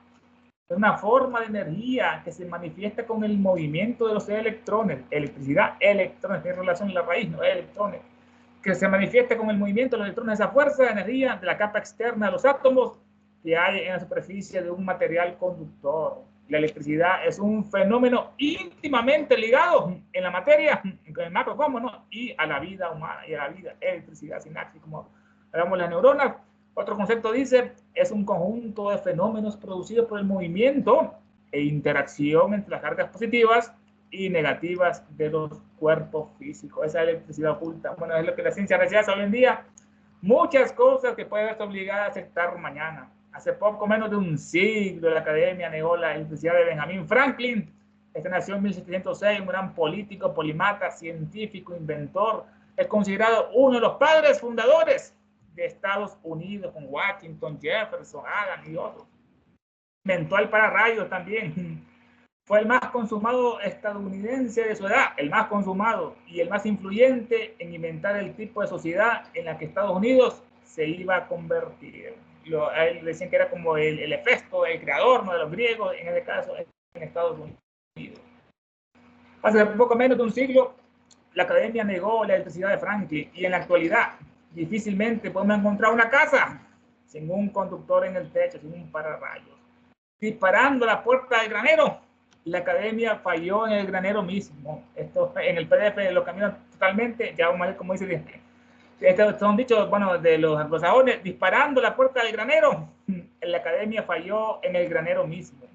Es una forma de energía que se manifiesta con el movimiento de los electrones. Electricidad, electrones, tiene relación en la raíz, no electrones. Que se manifiesta con el movimiento de los electrones, esa fuerza de energía de la capa externa de los átomos que hay en la superficie de un material conductor. La electricidad es un fenómeno íntimamente ligado en la materia, en el macrocosmos, ¿no? Y a la vida humana, y a la vida, electricidad, sinapsis, como hablamos las neuronas. Otro concepto dice, es un conjunto de fenómenos producidos por el movimiento e interacción entre las cargas positivas y negativas de los cuerpos físicos. Esa electricidad oculta, bueno, es lo que la ciencia rechaza hoy en día. Muchas cosas que puede verse obligada a aceptar mañana. Hace poco menos de un siglo, la Academia negó la electricidad de Benjamin Franklin. Este nació en 1706, un gran político, polimata, científico, inventor. Es considerado uno de los padres fundadores de Estados Unidos, con Washington, Jefferson, Adams y otros. Inventó el pararrayos también. Fue el más consumado estadounidense de su edad, el más consumado y el más influyente en inventar el tipo de sociedad en la que Estados Unidos se iba a convertir. A él decían que era como el Hefesto, el creador, ¿no?, de los griegos, en este caso en Estados Unidos. Hace poco menos de un siglo, la Academia negó la electricidad de Franklin y en la actualidad difícilmente podemos encontrar una casa sin un conductor en el techo, sin un pararrayos. Disparando la puerta del granero, la Academia falló en el granero mismo. Esto en el PDF lo cambiaron totalmente, ya vamos a ver cómo dice. Estos son dichos, bueno, de los anglosajones. Disparando la puerta del granero, la Academia falló en el granero mismo.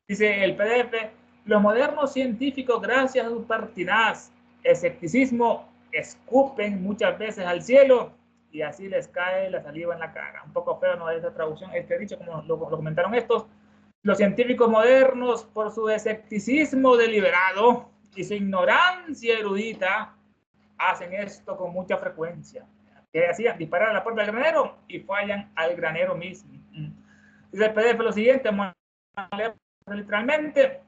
Dice el PDF, los modernos científicos, gracias a su pertinaz escepticismo, escupen muchas veces al cielo y así les cae la saliva en la cara. Un poco feo, no es esta traducción, este dicho, como lo comentaron estos. Los científicos modernos, por su escepticismo deliberado y su ignorancia erudita, hacen esto con mucha frecuencia. Que hacían disparar a la puerta del granero y fallan al granero mismo. Dice el PDF lo siguiente, literalmente.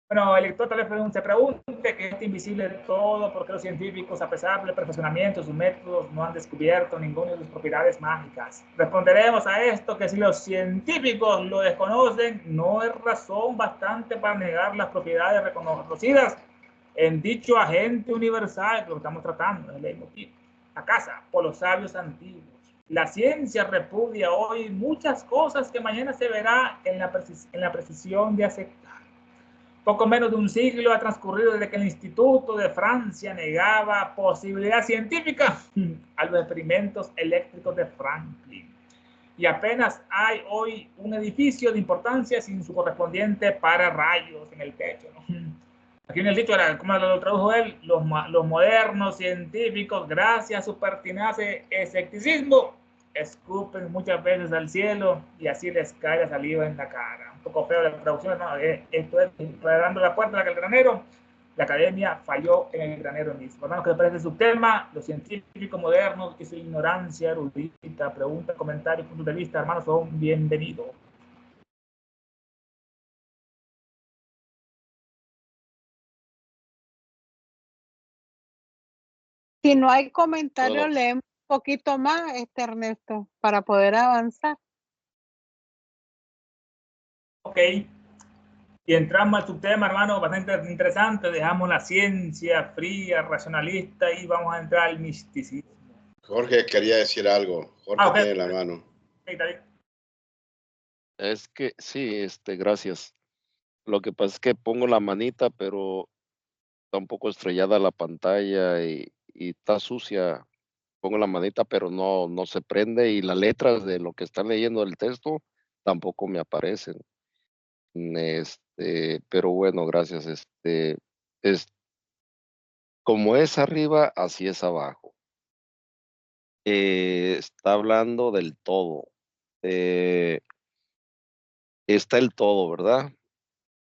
Bueno, el lector tal vez se pregunte qué es invisible de todo, por qué los científicos, a pesar del perfeccionamiento de sus métodos, no han descubierto ninguna de sus propiedades mágicas. Responderemos a esto que si los científicos lo desconocen, no es razón bastante para negar las propiedades reconocidas en dicho agente universal que lo estamos tratando, el leitmotiv, la casa, por los sabios antiguos. La ciencia repudia hoy muchas cosas que mañana se verá en la precisión de aceptar. Poco menos de un siglo ha transcurrido desde que el Instituto de Francia negaba posibilidad científica a los experimentos eléctricos de Franklin. Y apenas hay hoy un edificio de importancia sin su correspondiente pararrayos en el techo, ¿no? Aquí en el dicho, como lo tradujo él, los modernos científicos, gracias a su pertinaz escepticismo, escupen muchas veces al cielo y así les cae la saliva en la cara. Un poco feo la traducción, ¿no? Esto es dando la puerta al granero. La academia falló en el granero mismo. Hermanos, ¿qué les parece su tema? Los científicos modernos y su ignorancia erudita, preguntas, comentarios, puntos de vista, hermanos, son bienvenidos. Si no hay comentarios, leemos un poquito más, Ernesto, para poder avanzar. Ok. Y entramos al subtema, hermano, bastante interesante. Dejamos la ciencia fría, racionalista y vamos a entrar al misticismo. Jorge quería decir algo. Jorge tiene la mano. Okay, David. Es que sí, gracias. Lo que pasa es que pongo la manita, pero está un poco estrellada la pantalla y está sucia. Pongo la manita, pero no se prende y las letras de lo que están leyendo el texto tampoco me aparecen. Pero bueno, gracias. Es como es arriba, así es abajo. Está hablando del todo. Está el todo, ¿verdad?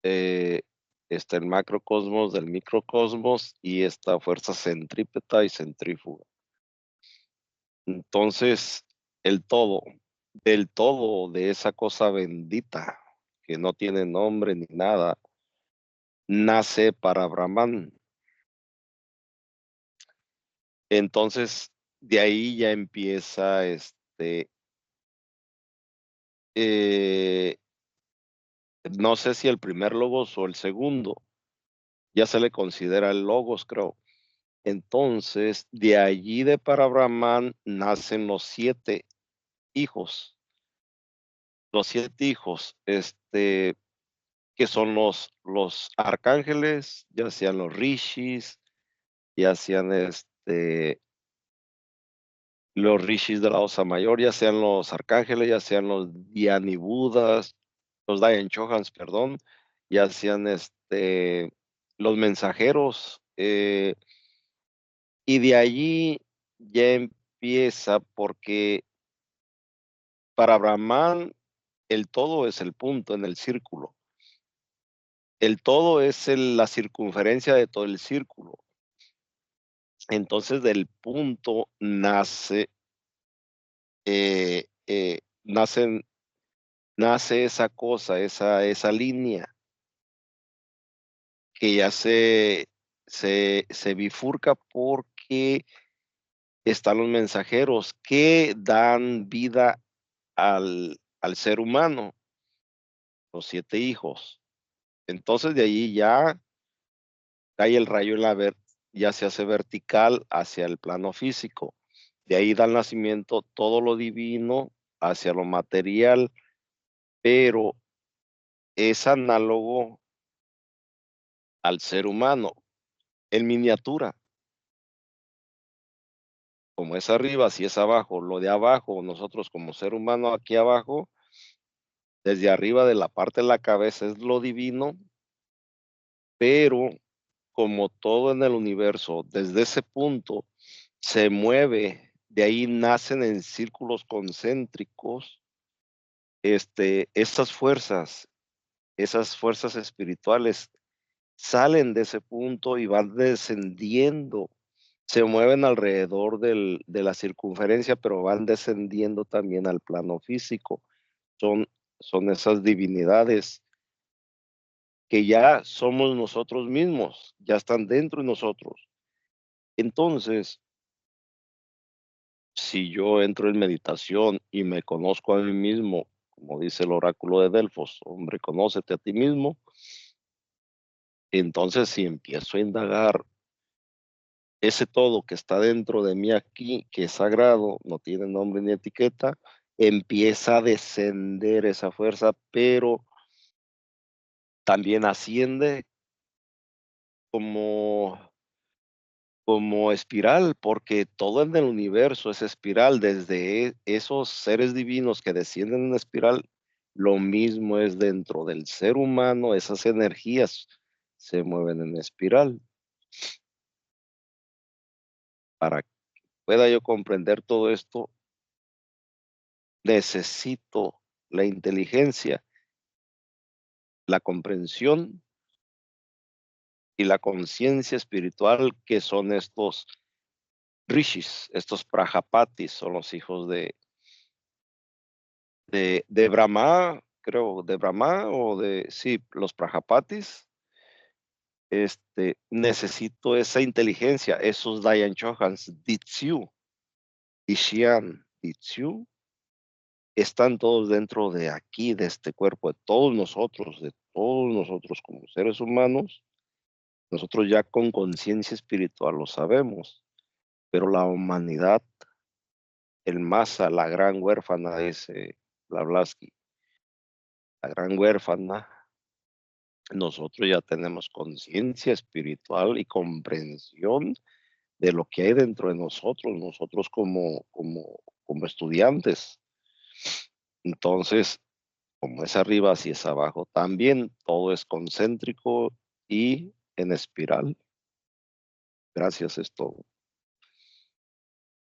Está el macrocosmos del microcosmos y esta fuerza centrípeta y centrífuga. Entonces, el todo, del todo de esa cosa bendita que no tiene nombre ni nada, nace para Brahman. Entonces, de ahí ya empieza no sé si el primer logos o el segundo, ya se le considera el logos, creo. Entonces, de allí de para Brahman nacen los 7 hijos. Los 7 hijos, que son los arcángeles, ya sean los rishis, ya sean los rishis de la Osa Mayor, ya sean los arcángeles, ya sean los Dhyani Budas, los Dayan Chohans, perdón, ya sean los mensajeros, y de allí ya empieza porque para Brahman el todo es el punto en el círculo. El todo es la circunferencia de todo el círculo. Entonces del punto nace esa cosa, esa línea que ya se bifurca porque están los mensajeros que dan vida al ser humano, los 7 hijos. Entonces de allí ya cae el rayo ya se hace vertical hacia el plano físico. De ahí da el nacimiento todo lo divino hacia lo material, pero es análogo al ser humano en miniatura. Como es arriba, así es abajo. Lo de abajo, nosotros como ser humano aquí abajo, desde arriba de la parte de la cabeza es lo divino, pero como todo en el universo, desde ese punto se mueve, de ahí nacen en círculos concéntricos, esas fuerzas espirituales salen de ese punto y van descendiendo, se mueven alrededor de la circunferencia, pero van descendiendo también al plano físico. son esas divinidades que ya somos nosotros mismos, ya están dentro de nosotros. Entonces, si yo entro en meditación y me conozco a mí mismo, como dice el oráculo de Delfos, hombre, conócete a ti mismo. Entonces, si empiezo a indagar ese todo que está dentro de mí aquí, que es sagrado, no tiene nombre ni etiqueta, empieza a descender esa fuerza, pero también asciende como espiral, porque todo en el universo es espiral, desde esos seres divinos que descienden en espiral, lo mismo es dentro del ser humano, esas energías se mueven en espiral. Para que pueda yo comprender todo esto, necesito la inteligencia, la comprensión y la conciencia espiritual que son estos rishis, estos prajapatis, son los hijos de Brahma, creo, de Brahma sí, los prajapatis. Necesito esa inteligencia, esos Dayan Chohans, Ditsu, Dishian, Ditsu, están todos dentro de aquí, de este cuerpo, de todos nosotros como seres humanos. Nosotros ya con conciencia espiritual lo sabemos, pero la humanidad, el masa, la gran huérfana, dice Blavatsky, la gran huérfana, nosotros ya tenemos conciencia espiritual y comprensión de lo que hay dentro de nosotros como estudiantes. Entonces, como es arriba, así es abajo. También todo es concéntrico y en espiral. Gracias, es todo.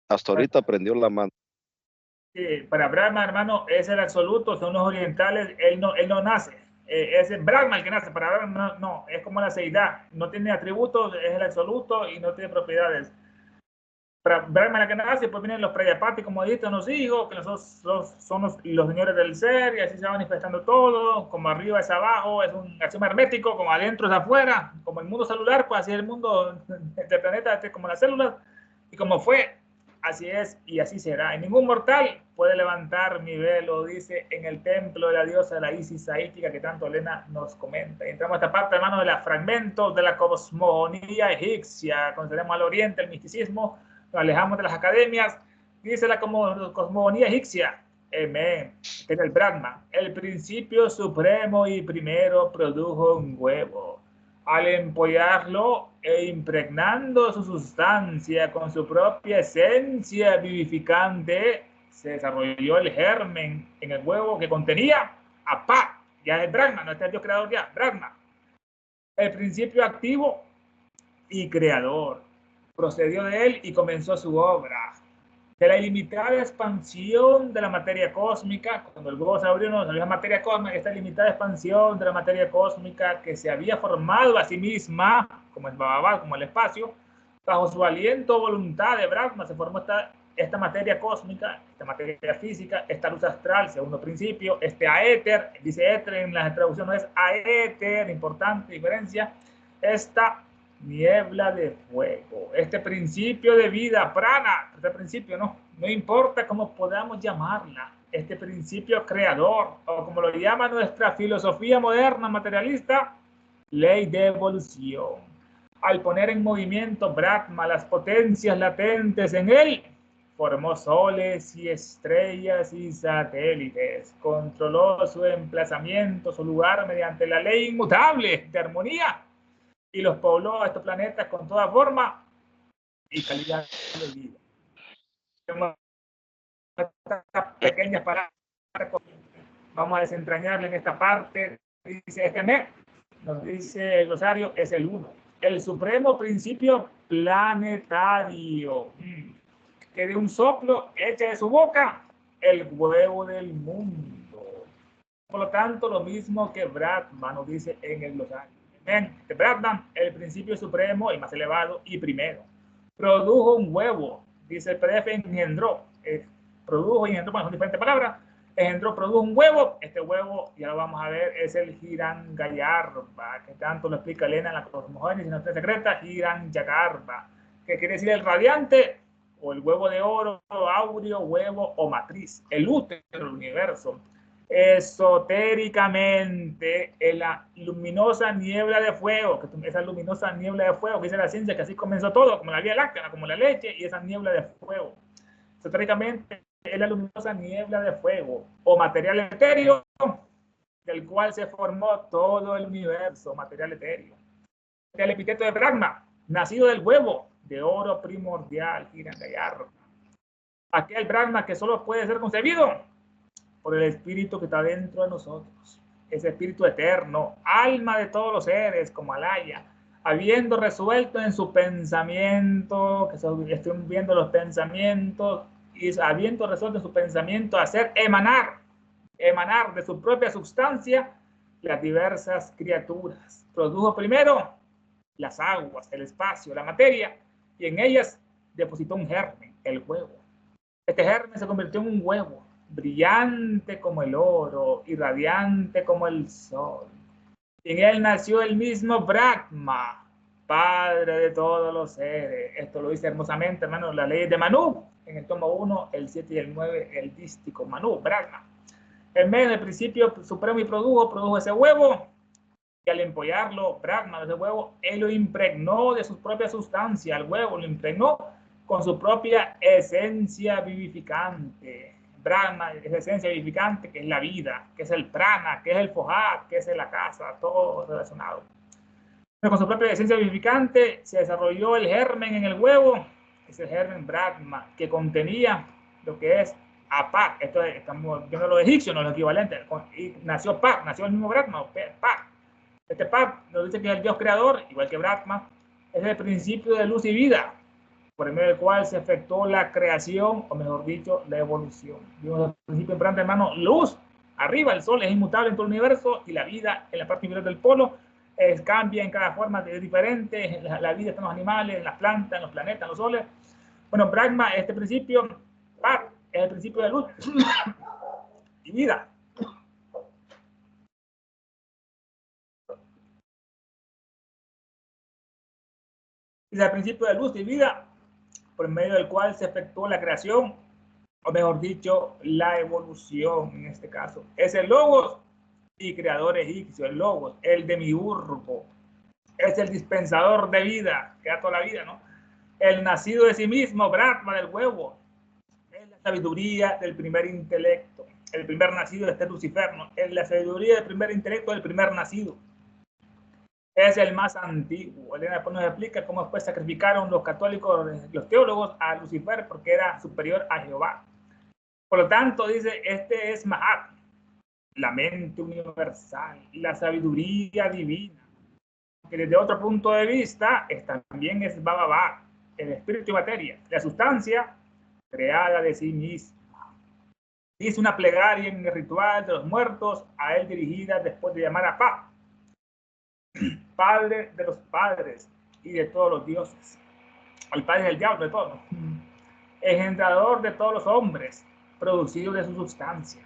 Hasta ahorita prendió la mano. Para Brahma, hermano, es el absoluto, son los orientales, él no nace. Es el Brahma el que nace, para Brahma no, es como la seidad, no tiene atributos, es el absoluto y no tiene propiedades. Para Brahma la que nace, pues vienen los Prayapati, como dicen los hijos, que son los señores del ser, y así se va manifestando todo, como arriba es abajo, es un axioma hermético, como adentro es afuera, como el mundo celular, pues así es el mundo del planeta, como las células, y como fue, así es y así será. Y ningún mortal puede levantar mi velo, dice, en el templo de la diosa de la Isis saítica que tanto Elena nos comenta. Y entramos a esta parte, hermano, de los fragmentos de la cosmogonía egipcia, consideramos al oriente el misticismo, nos alejamos de las academias, dice la cosmogonía egipcia, que es el Brahma, el principio supremo y primero produjo un huevo. Al empollarlo e impregnando su sustancia con su propia esencia vivificante, se desarrolló el germen en el huevo que contenía Apá, ya es Brahma, no está el Dios creador ya, Brahma. El principio activo y creador procedió de él y comenzó su obra. De la ilimitada expansión de la materia cósmica, cuando el huevo se abrió, no salió la materia cósmica, esta ilimitada expansión de la materia cósmica que se había formado a sí misma, como el Bababal, como el espacio, bajo su aliento voluntad de Brahma, se formó esta materia cósmica, esta materia física, esta luz astral, segundo principio, este aéter, dice éter en la traducción, no es aéter, importante diferencia, esta niebla de fuego, este principio de vida, prana, este principio no importa cómo podamos llamarla, este principio creador, o como lo llama nuestra filosofía moderna materialista, ley de evolución. Al poner en movimiento Brahma las potencias latentes en él, formó soles y estrellas y satélites, controló su emplazamiento, su lugar mediante la ley inmutable de armonía, y los pobló a estos planetas con toda forma y calidad de vida. Estas pequeñas palabras, vamos a desentrañarle en esta parte. Dice nos dice el glosario, es el uno, el supremo principio planetario, que de un soplo echa de su boca el huevo del mundo. Por lo tanto, lo mismo que Brahma nos dice en el glosario. De Brahman, el principio supremo, el más elevado y primero, produjo un huevo, dice el PDF, engendró, produjo y engendró, bueno, son diferentes palabras, engendró, produjo un huevo. Este huevo, ya lo vamos a ver, es el Hiranyagarbha, que tanto lo explica Elena en la Cosmogénesis, en la secreta, Hiranyagarbha, que quiere decir el radiante, o el huevo de oro, áureo, huevo o matriz, el útero del universo. Esotéricamente, en la luminosa niebla de fuego, que esa luminosa niebla de fuego, que dice la ciencia que así comenzó todo, como la Vía Láctea, como la leche, y esa niebla de fuego. Esotéricamente, es la luminosa niebla de fuego, o material etéreo, del cual se formó todo el universo, material etéreo. El epíteto de Brahma, nacido del huevo de oro primordial, Hiranyagarbha. Aquel Brahma que solo puede ser concebido por el espíritu que está dentro de nosotros, ese espíritu eterno, alma de todos los seres, como Alaya, habiendo resuelto en su pensamiento, que estoy viendo los pensamientos, y habiendo resuelto en su pensamiento hacer emanar de su propia sustancia las diversas criaturas. Produjo primero las aguas, el espacio, la materia, y en ellas depositó un germen, el huevo. Este germen se convirtió en un huevo, brillante como el oro y radiante como el sol. Y en él nació el mismo Brahma, padre de todos los seres. Esto lo dice hermosamente, hermano, la ley de Manú, en el tomo 1, el 7 y el 9, el dístico Manú, Brahma. En medio del principio supremo y produjo ese huevo, y al empollarlo, Brahma, de ese huevo, él lo impregnó de su propia sustancia, el huevo lo impregnó con su propia esencia vivificante. Brahma es la esencia vivificante, que es la vida, que es el prana, que es el fohat, que es la casa, todo relacionado. Pero con su propia esencia vivificante se desarrolló el germen en el huevo, ese germen Brahma, que contenía lo que es Apar. Esto estamos viendo los egipcios, no los equivalentes. Y nació Par, nació el mismo Brahma, Par. Este Par nos dice que es el Dios creador, igual que Brahma, es el principio de luz y vida, por el medio del cual se efectuó la creación, o mejor dicho, la evolución. Vimos el principio importante, hermano, luz, arriba, el sol es inmutable en todo el universo, y la vida en la parte inferior del polo cambia en cada forma, es diferente, la vida está en los animales, en las plantas, en los planetas, en los soles. Bueno, Brahma, este principio, Par, es el principio de luz y vida. Es el principio de luz y vida, por medio del cual se efectuó la creación, o mejor dicho, la evolución en este caso. Es el Logos y creador egipcio, el Logos, el demiurgo, es el dispensador de vida, que da toda la vida, ¿no? El nacido de sí mismo, Brahma del huevo, es la sabiduría del primer intelecto, el primer nacido de este Lucifer, ¿no? Es la sabiduría del primer intelecto del primer nacido. Es el más antiguo. Elena después nos explica cómo después sacrificaron los católicos, los teólogos, a Lucifer porque era superior a Jehová. Por lo tanto, dice, este es Mahat, la mente universal, la sabiduría divina, que desde otro punto de vista también es Baba, el espíritu y materia, la sustancia creada de sí misma. Dice una plegaria en el ritual de los muertos, a él dirigida después de llamar a Pa, padre de los padres y de todos los dioses. El padre es el diablo de todos, engendrador de todos los hombres, producido de su sustancia.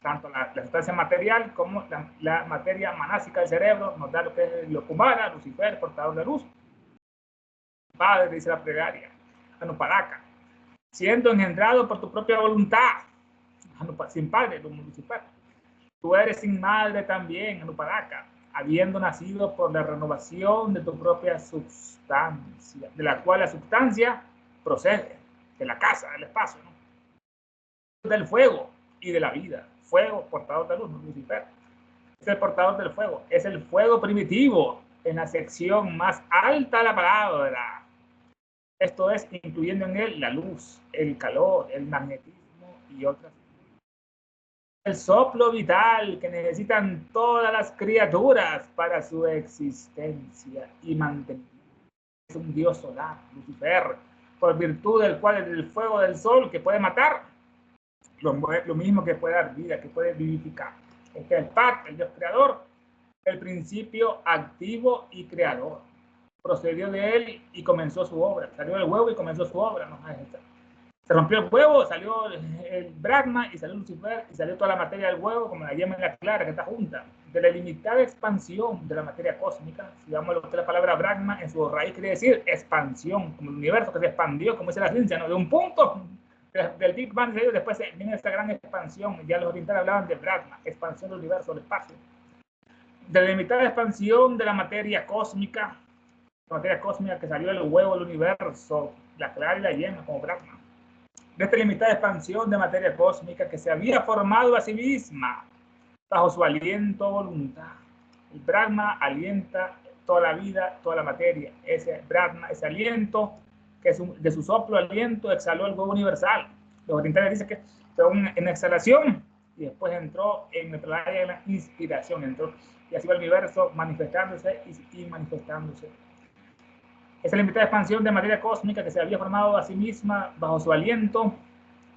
Tanto la sustancia material como la materia manásica del cerebro nos da lo que es lo Kumara, Lucifer, portador de luz. Padre, dice la plegaria, Anupadaka, siendo engendrado por tu propia voluntad, sin padre, Lucifer. Tú eres sin madre también, Anupadaka, habiendo nacido por la renovación de tu propia sustancia, de la cual la sustancia procede, de la casa, del espacio, ¿no? Del fuego y de la vida. Fuego, portador de luz, Lucifer. Es el portador del fuego. Es el fuego primitivo en la sección más alta de la palabra. Esto es, incluyendo en él la luz, el calor, el magnetismo y otras. El soplo vital que necesitan todas las criaturas para su existencia y mantenimiento. Es un dios solar, Lucifer, por virtud del cual es el fuego del sol que puede matar, lo mismo que puede dar vida, que puede vivificar. Este es el Pat, el dios creador, el principio activo y creador. Procedió de él y comenzó su obra. Salió del huevo y comenzó su obra. ¿No? Se rompió el huevo, salió el Brahma y salió Lucifer y salió toda la materia del huevo, como la yema en la clara, que está junta. De la ilimitada expansión de la materia cósmica, si vamos a lo que la palabra Brahma en su raíz quiere decir expansión, como el universo que se expandió, como dice la ciencia, ¿no? De un punto del Big Bang, después viene esta gran expansión. Ya los orientales hablaban de Brahma, expansión del universo, del espacio. De la ilimitada expansión de la materia cósmica que salió del huevo del universo, la clara y la yema, como Brahma. De esta limitada expansión de materia cósmica que se había formado a sí misma bajo su aliento voluntad. El Brahma alienta toda la vida, toda la materia. Ese Brahma, ese aliento, que de su soplo aliento exhaló el huevo universal. Los orientales dicen que fue en exhalación y después entró en la inspiración, entró, y así va el universo manifestándose y manifestándose. Esa limitada expansión de materia cósmica que se había formado a sí misma bajo su aliento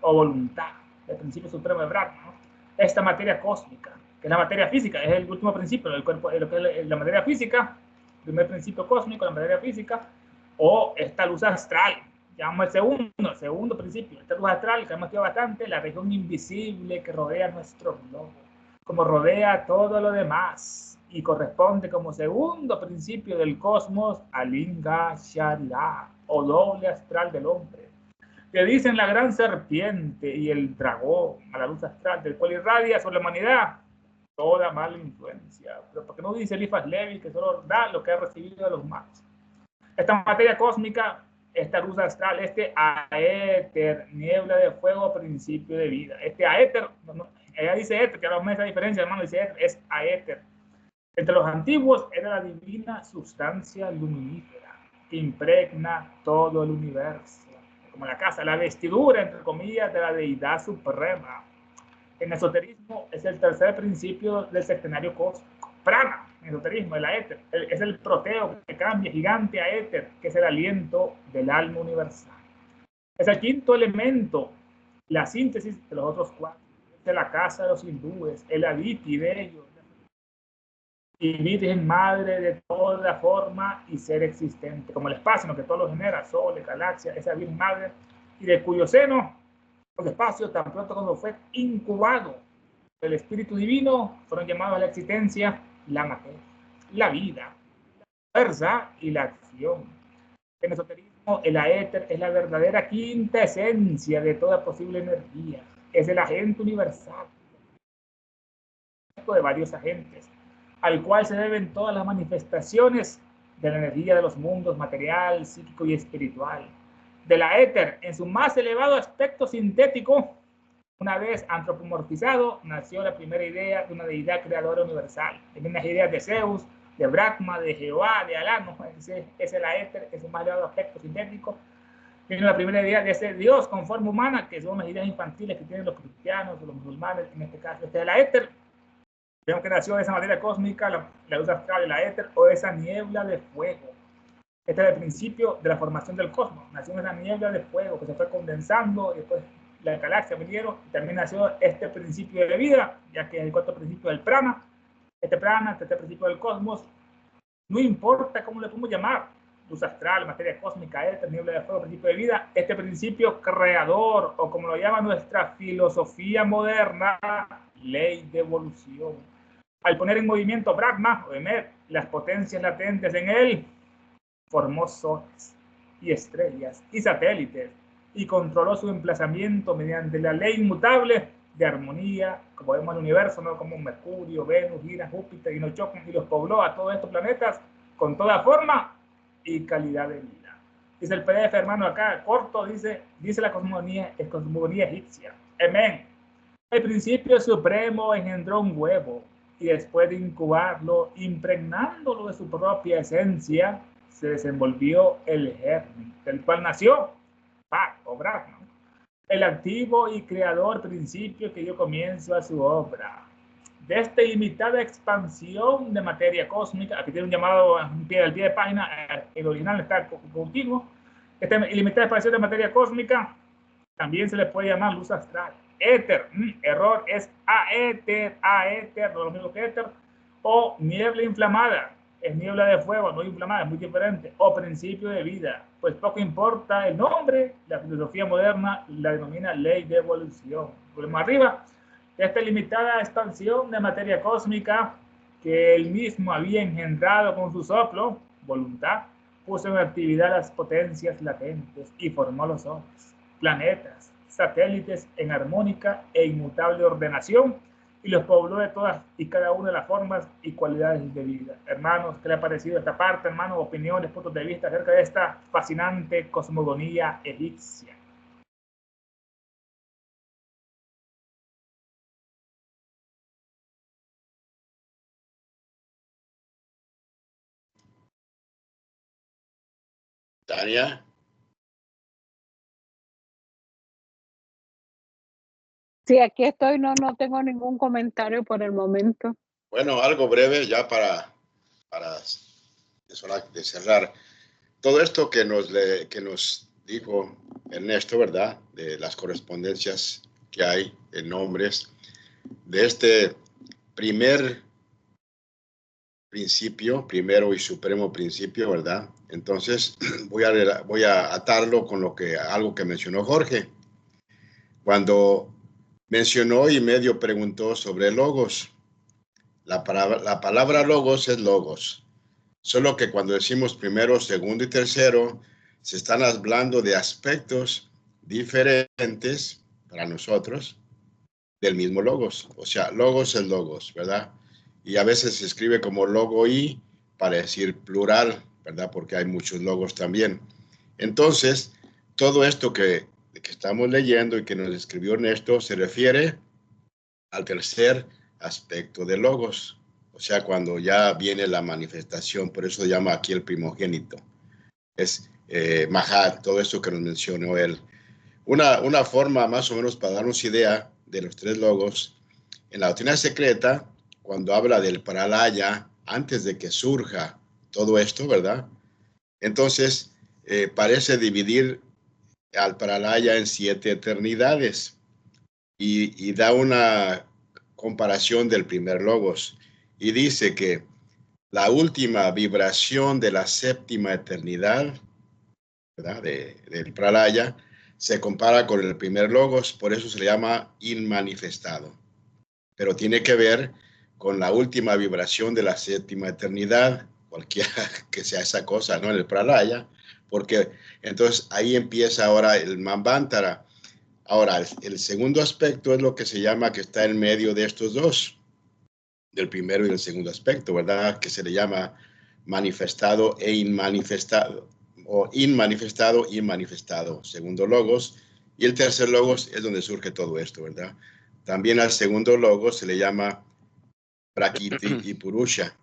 o voluntad, el principio supremo de Brahma, ¿no? Esta materia cósmica, que es la materia física, es el último principio del cuerpo, lo que es la materia física, primer principio cósmico, la materia física, o esta luz astral, llamamos el segundo principio, esta luz astral que hemos estudiado bastante, la región invisible que rodea nuestro globo, como rodea todo lo demás, y corresponde como segundo principio del cosmos al Linga Sharia, o doble astral del hombre, que dicen la gran serpiente y el dragón, a la luz astral del cual irradia sobre la humanidad toda mala influencia. Pero ¿por qué no dice Eliphas Levi que solo da lo que ha recibido de los malos? Esta materia cósmica, esta luz astral, este aéter, niebla de fuego, principio de vida. Este aéter, ella dice éter, que ahora me esa diferencia, hermano, dice éter, es aéter. Entre los antiguos era la divina sustancia luminífera que impregna todo el universo, como la casa, la vestidura, entre comillas, de la deidad suprema. En esoterismo es el tercer principio del sextenario cósmico. Prana, en esoterismo, el éter, es el proteo que cambia gigante a éter, que es el aliento del alma universal. Es el quinto elemento, la síntesis de los otros cuatro. Es de la casa de los hindúes, el aditi de ellos, y Virgen Madre de toda forma y ser existente, como el espacio, ¿no? Que todo lo genera, soles, galaxias, esa Virgen Madre, y de cuyo seno, los espacios, tan pronto como fue incubado el Espíritu Divino, fueron llamados a la existencia la materia, la vida, la fuerza y la acción. En esoterismo, el aéter es la verdadera quinta esencia de toda posible energía, es el agente universal de varios agentes, al cual se deben todas las manifestaciones de la energía de los mundos material, psíquico y espiritual. De la éter, en su más elevado aspecto sintético, una vez antropomorfizado, nació la primera idea de una deidad creadora universal. Tienen las ideas de Zeus, de Brahma, de Jehová, de Alá, ¿no? Ese es el aéter, en su más elevado aspecto sintético. Tiene la primera idea de ese Dios con forma humana, que son las ideas infantiles que tienen los cristianos o los musulmanes, en este caso. Este es el aéter. Vemos que nació de esa materia cósmica, la luz astral, el aéter, o esa niebla de fuego. Este es el principio de la formación del cosmos. Nació en esa niebla de fuego que se fue condensando, y después las galaxias vinieron, y también nació este principio de vida, ya que es el cuarto principio del prana. Este prana, este principio del cosmos, no importa cómo le podemos llamar, luz astral, materia cósmica, éter, niebla de fuego, principio de vida, este principio creador, o como lo llama nuestra filosofía moderna, ley de evolución. Al poner en movimiento Brahma, o Emet, las potencias latentes en él, formó soles y estrellas y satélites y controló su emplazamiento mediante la ley inmutable de armonía, como vemos en el universo, ¿no? Como Mercurio, Venus, gira, Júpiter y no chocan, y los pobló a todos estos planetas con toda forma y calidad de vida. Dice el PDF, hermano, acá corto, dice la cosmogonía egipcia. Amén. El principio supremo engendró un huevo y después de incubarlo, impregnándolo de su propia esencia, se desenvolvió el germen, del cual nació o Brahma, el activo y creador principio que dio comienzo a su obra. De esta ilimitada expansión de materia cósmica, aquí tiene un llamado al pie de página, el original está continuo. Esta ilimitada expansión de materia cósmica también se le puede llamar luz astral. Éter, error, es aéter, no lo mismo que éter, o niebla inflamada, es niebla de fuego, no inflamada, es muy diferente, o principio de vida, pues poco importa el nombre, la filosofía moderna la denomina ley de evolución. Volvemos arriba, esta limitada expansión de materia cósmica que él mismo había engendrado con su soplo, voluntad, puso en actividad las potencias latentes y formó los soles, planetas, satélites en armónica e inmutable ordenación, y los pobló de todas y cada una de las formas y cualidades de vida. Hermanos, ¿qué le ha parecido esta parte, hermanos? Opiniones, puntos de vista acerca de esta fascinante cosmogonía egipcia. Tania. Sí, aquí estoy, no tengo ningún comentario por el momento. Bueno, algo breve ya para de cerrar. Todo esto que nos dijo Ernesto, ¿verdad? De las correspondencias que hay en nombres de este primer principio, primero y supremo principio, ¿verdad? Entonces voy a atarlo con algo que mencionó Jorge. Cuando mencionó y medio preguntó sobre logos. La palabra logos es logos. Solo que cuando decimos primero, segundo y tercero, se están hablando de aspectos diferentes para nosotros del mismo logos. O sea, logos es logos, ¿verdad? Y a veces se escribe como logo y para decir plural, ¿verdad? Porque hay muchos logos también. Entonces, todo esto que estamos leyendo y que nos escribió Ernesto se refiere al tercer aspecto de logos. O sea, cuando ya viene la manifestación, por eso se llama aquí el primogénito. Es Mahat, todo esto que nos mencionó él. Una forma más o menos para darnos idea de los tres logos, en la doctrina secreta, cuando habla del Pralaya, antes de que surja todo esto, ¿verdad? Entonces, parece dividir al Pralaya en 7 eternidades y da una comparación del primer logos y dice que la última vibración de la séptima eternidad, ¿verdad? Del Pralaya, se compara con el primer logos, por eso se le llama inmanifestado. Pero tiene que ver con la última vibración de la séptima eternidad, cualquiera que sea esa cosa, ¿no? En el Pralaya, porque entonces ahí empieza ahora el Manvantara. Ahora, el segundo aspecto es lo que se llama que está en medio de estos dos, del primero y del segundo aspecto, ¿verdad? Que se le llama manifestado e inmanifestado, o inmanifestado y manifestado, segundo logos. Y el tercer logos es donde surge todo esto, ¿verdad? También al segundo logos se le llama Prakriti y Purusha,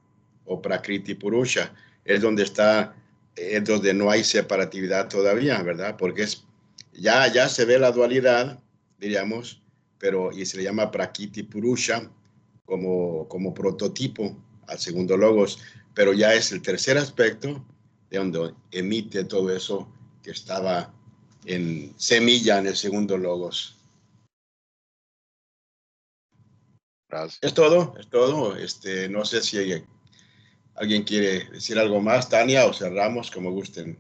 o Prakriti Purusha, es donde no hay separatividad todavía, ¿verdad? Porque ya se ve la dualidad, diríamos, y se le llama Prakriti Purusha como prototipo al segundo logos, pero ya es el tercer aspecto de donde emite todo eso que estaba en semilla en el segundo logos. Gracias. Es todo. No sé si alguien quiere decir algo más, Tania, o cerramos como gusten.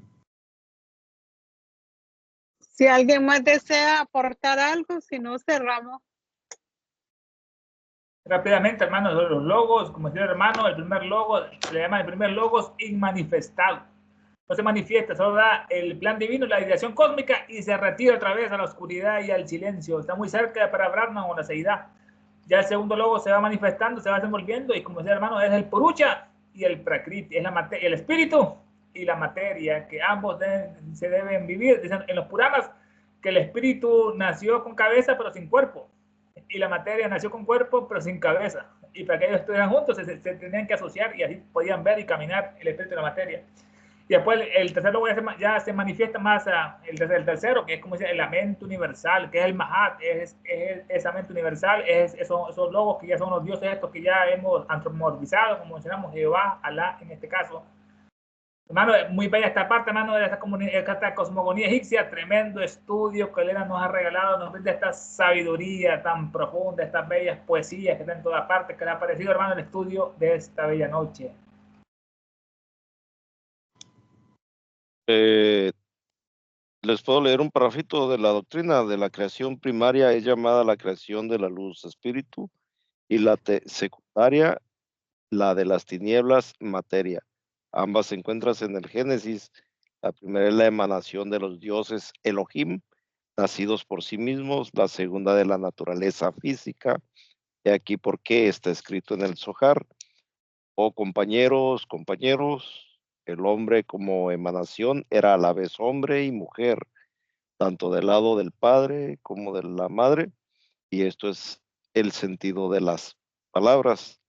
Si alguien más desea aportar algo, si no, cerramos. Rápidamente, hermanos, los logos, como decía el hermano, el primer logo, se le llama el primer logos inmanifestado. No se manifiesta, solo da el plan divino, la ideación cósmica y se retira otra vez a la oscuridad y al silencio. Está muy cerca para Brahman o la seidad. Ya el segundo logo se va manifestando, se va desenvolviendo y como decía el hermano, es el Purusha y el Prakriti, es el espíritu y la materia, que ambos se deben vivir. Dicen en los Puranas que el espíritu nació con cabeza pero sin cuerpo y la materia nació con cuerpo pero sin cabeza. Y para que ellos estuvieran juntos se tenían que asociar y así podían ver y caminar el espíritu y la materia. Y después el tercer logo ya se manifiesta más el tercero, que es como dice la mente universal, que es el Mahat, es esa mente universal, esos logos que ya son los dioses estos que ya hemos antropomorfizado, como mencionamos, Jehová, Alá en este caso. Hermano, muy bella esta parte, hermano, de esta cosmogonía egipcia, tremendo estudio que Elena nos ha regalado, nos brinda esta sabiduría tan profunda, estas bellas poesías que están en todas partes, que le ha parecido, hermano, el estudio de esta bella noche. Les puedo leer un parrafito de la doctrina de la creación primaria. Es llamada la creación de la luz, espíritu, y la secundaria, la de las tinieblas, materia. Ambas se encuentran en el Génesis. La primera es la emanación de los dioses Elohim, nacidos por sí mismos. La segunda de la naturaleza física. Y aquí por qué está escrito en el Zohar. Oh compañeros, el hombre como emanación era a la vez hombre y mujer, tanto del lado del padre como de la madre, y esto es el sentido de las palabras.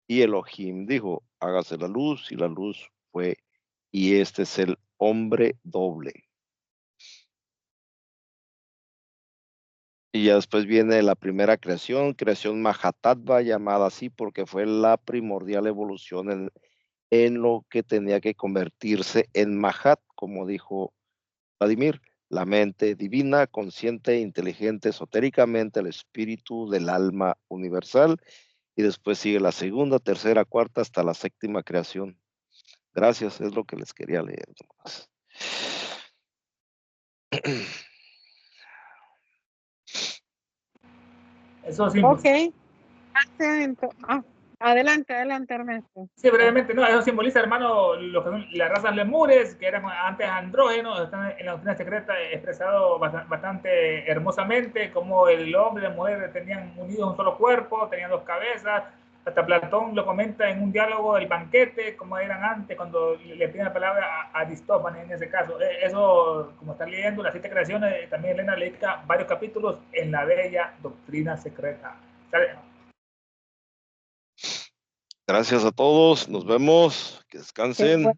Y Elohim dijo, hágase la luz, y la luz fue, y este es el hombre doble. Y ya después viene la primera creación Mahatatva, llamada así porque fue la primordial evolución en lo que tenía que convertirse en Mahat, como dijo Vladimir, la mente divina, consciente, inteligente, esotéricamente, el espíritu del alma universal. Y después sigue la segunda, tercera, cuarta, hasta la séptima creación. Gracias, es lo que les quería leer nomás. Eso sí. Ok. Adelante, Ernesto. Sí, brevemente, no, eso simboliza, hermano, lo que son las razas lemures, que eran antes andrógenos, están en la doctrina secreta expresado bastante hermosamente, como el hombre y la mujer tenían unidos un solo cuerpo, tenían dos cabezas. Hasta Platón lo comenta en un diálogo del banquete, como eran antes, cuando le piden la palabra a Aristófanes en ese caso. Eso, como están leyendo las 7 creaciones, también Elena le dedica varios capítulos en la bella doctrina secreta. ¿Sale? Gracias a todos, nos vemos, que descansen.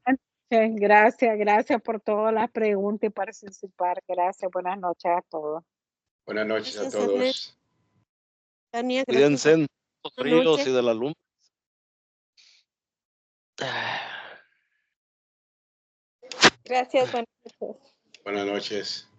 Gracias por todas las preguntas y participar. Gracias, buenas noches a todos. Buenas noches Gracias, a todos. Tania, Cuídense de los fríos noches. y de la luz. Gracias, buenas noches. Buenas noches.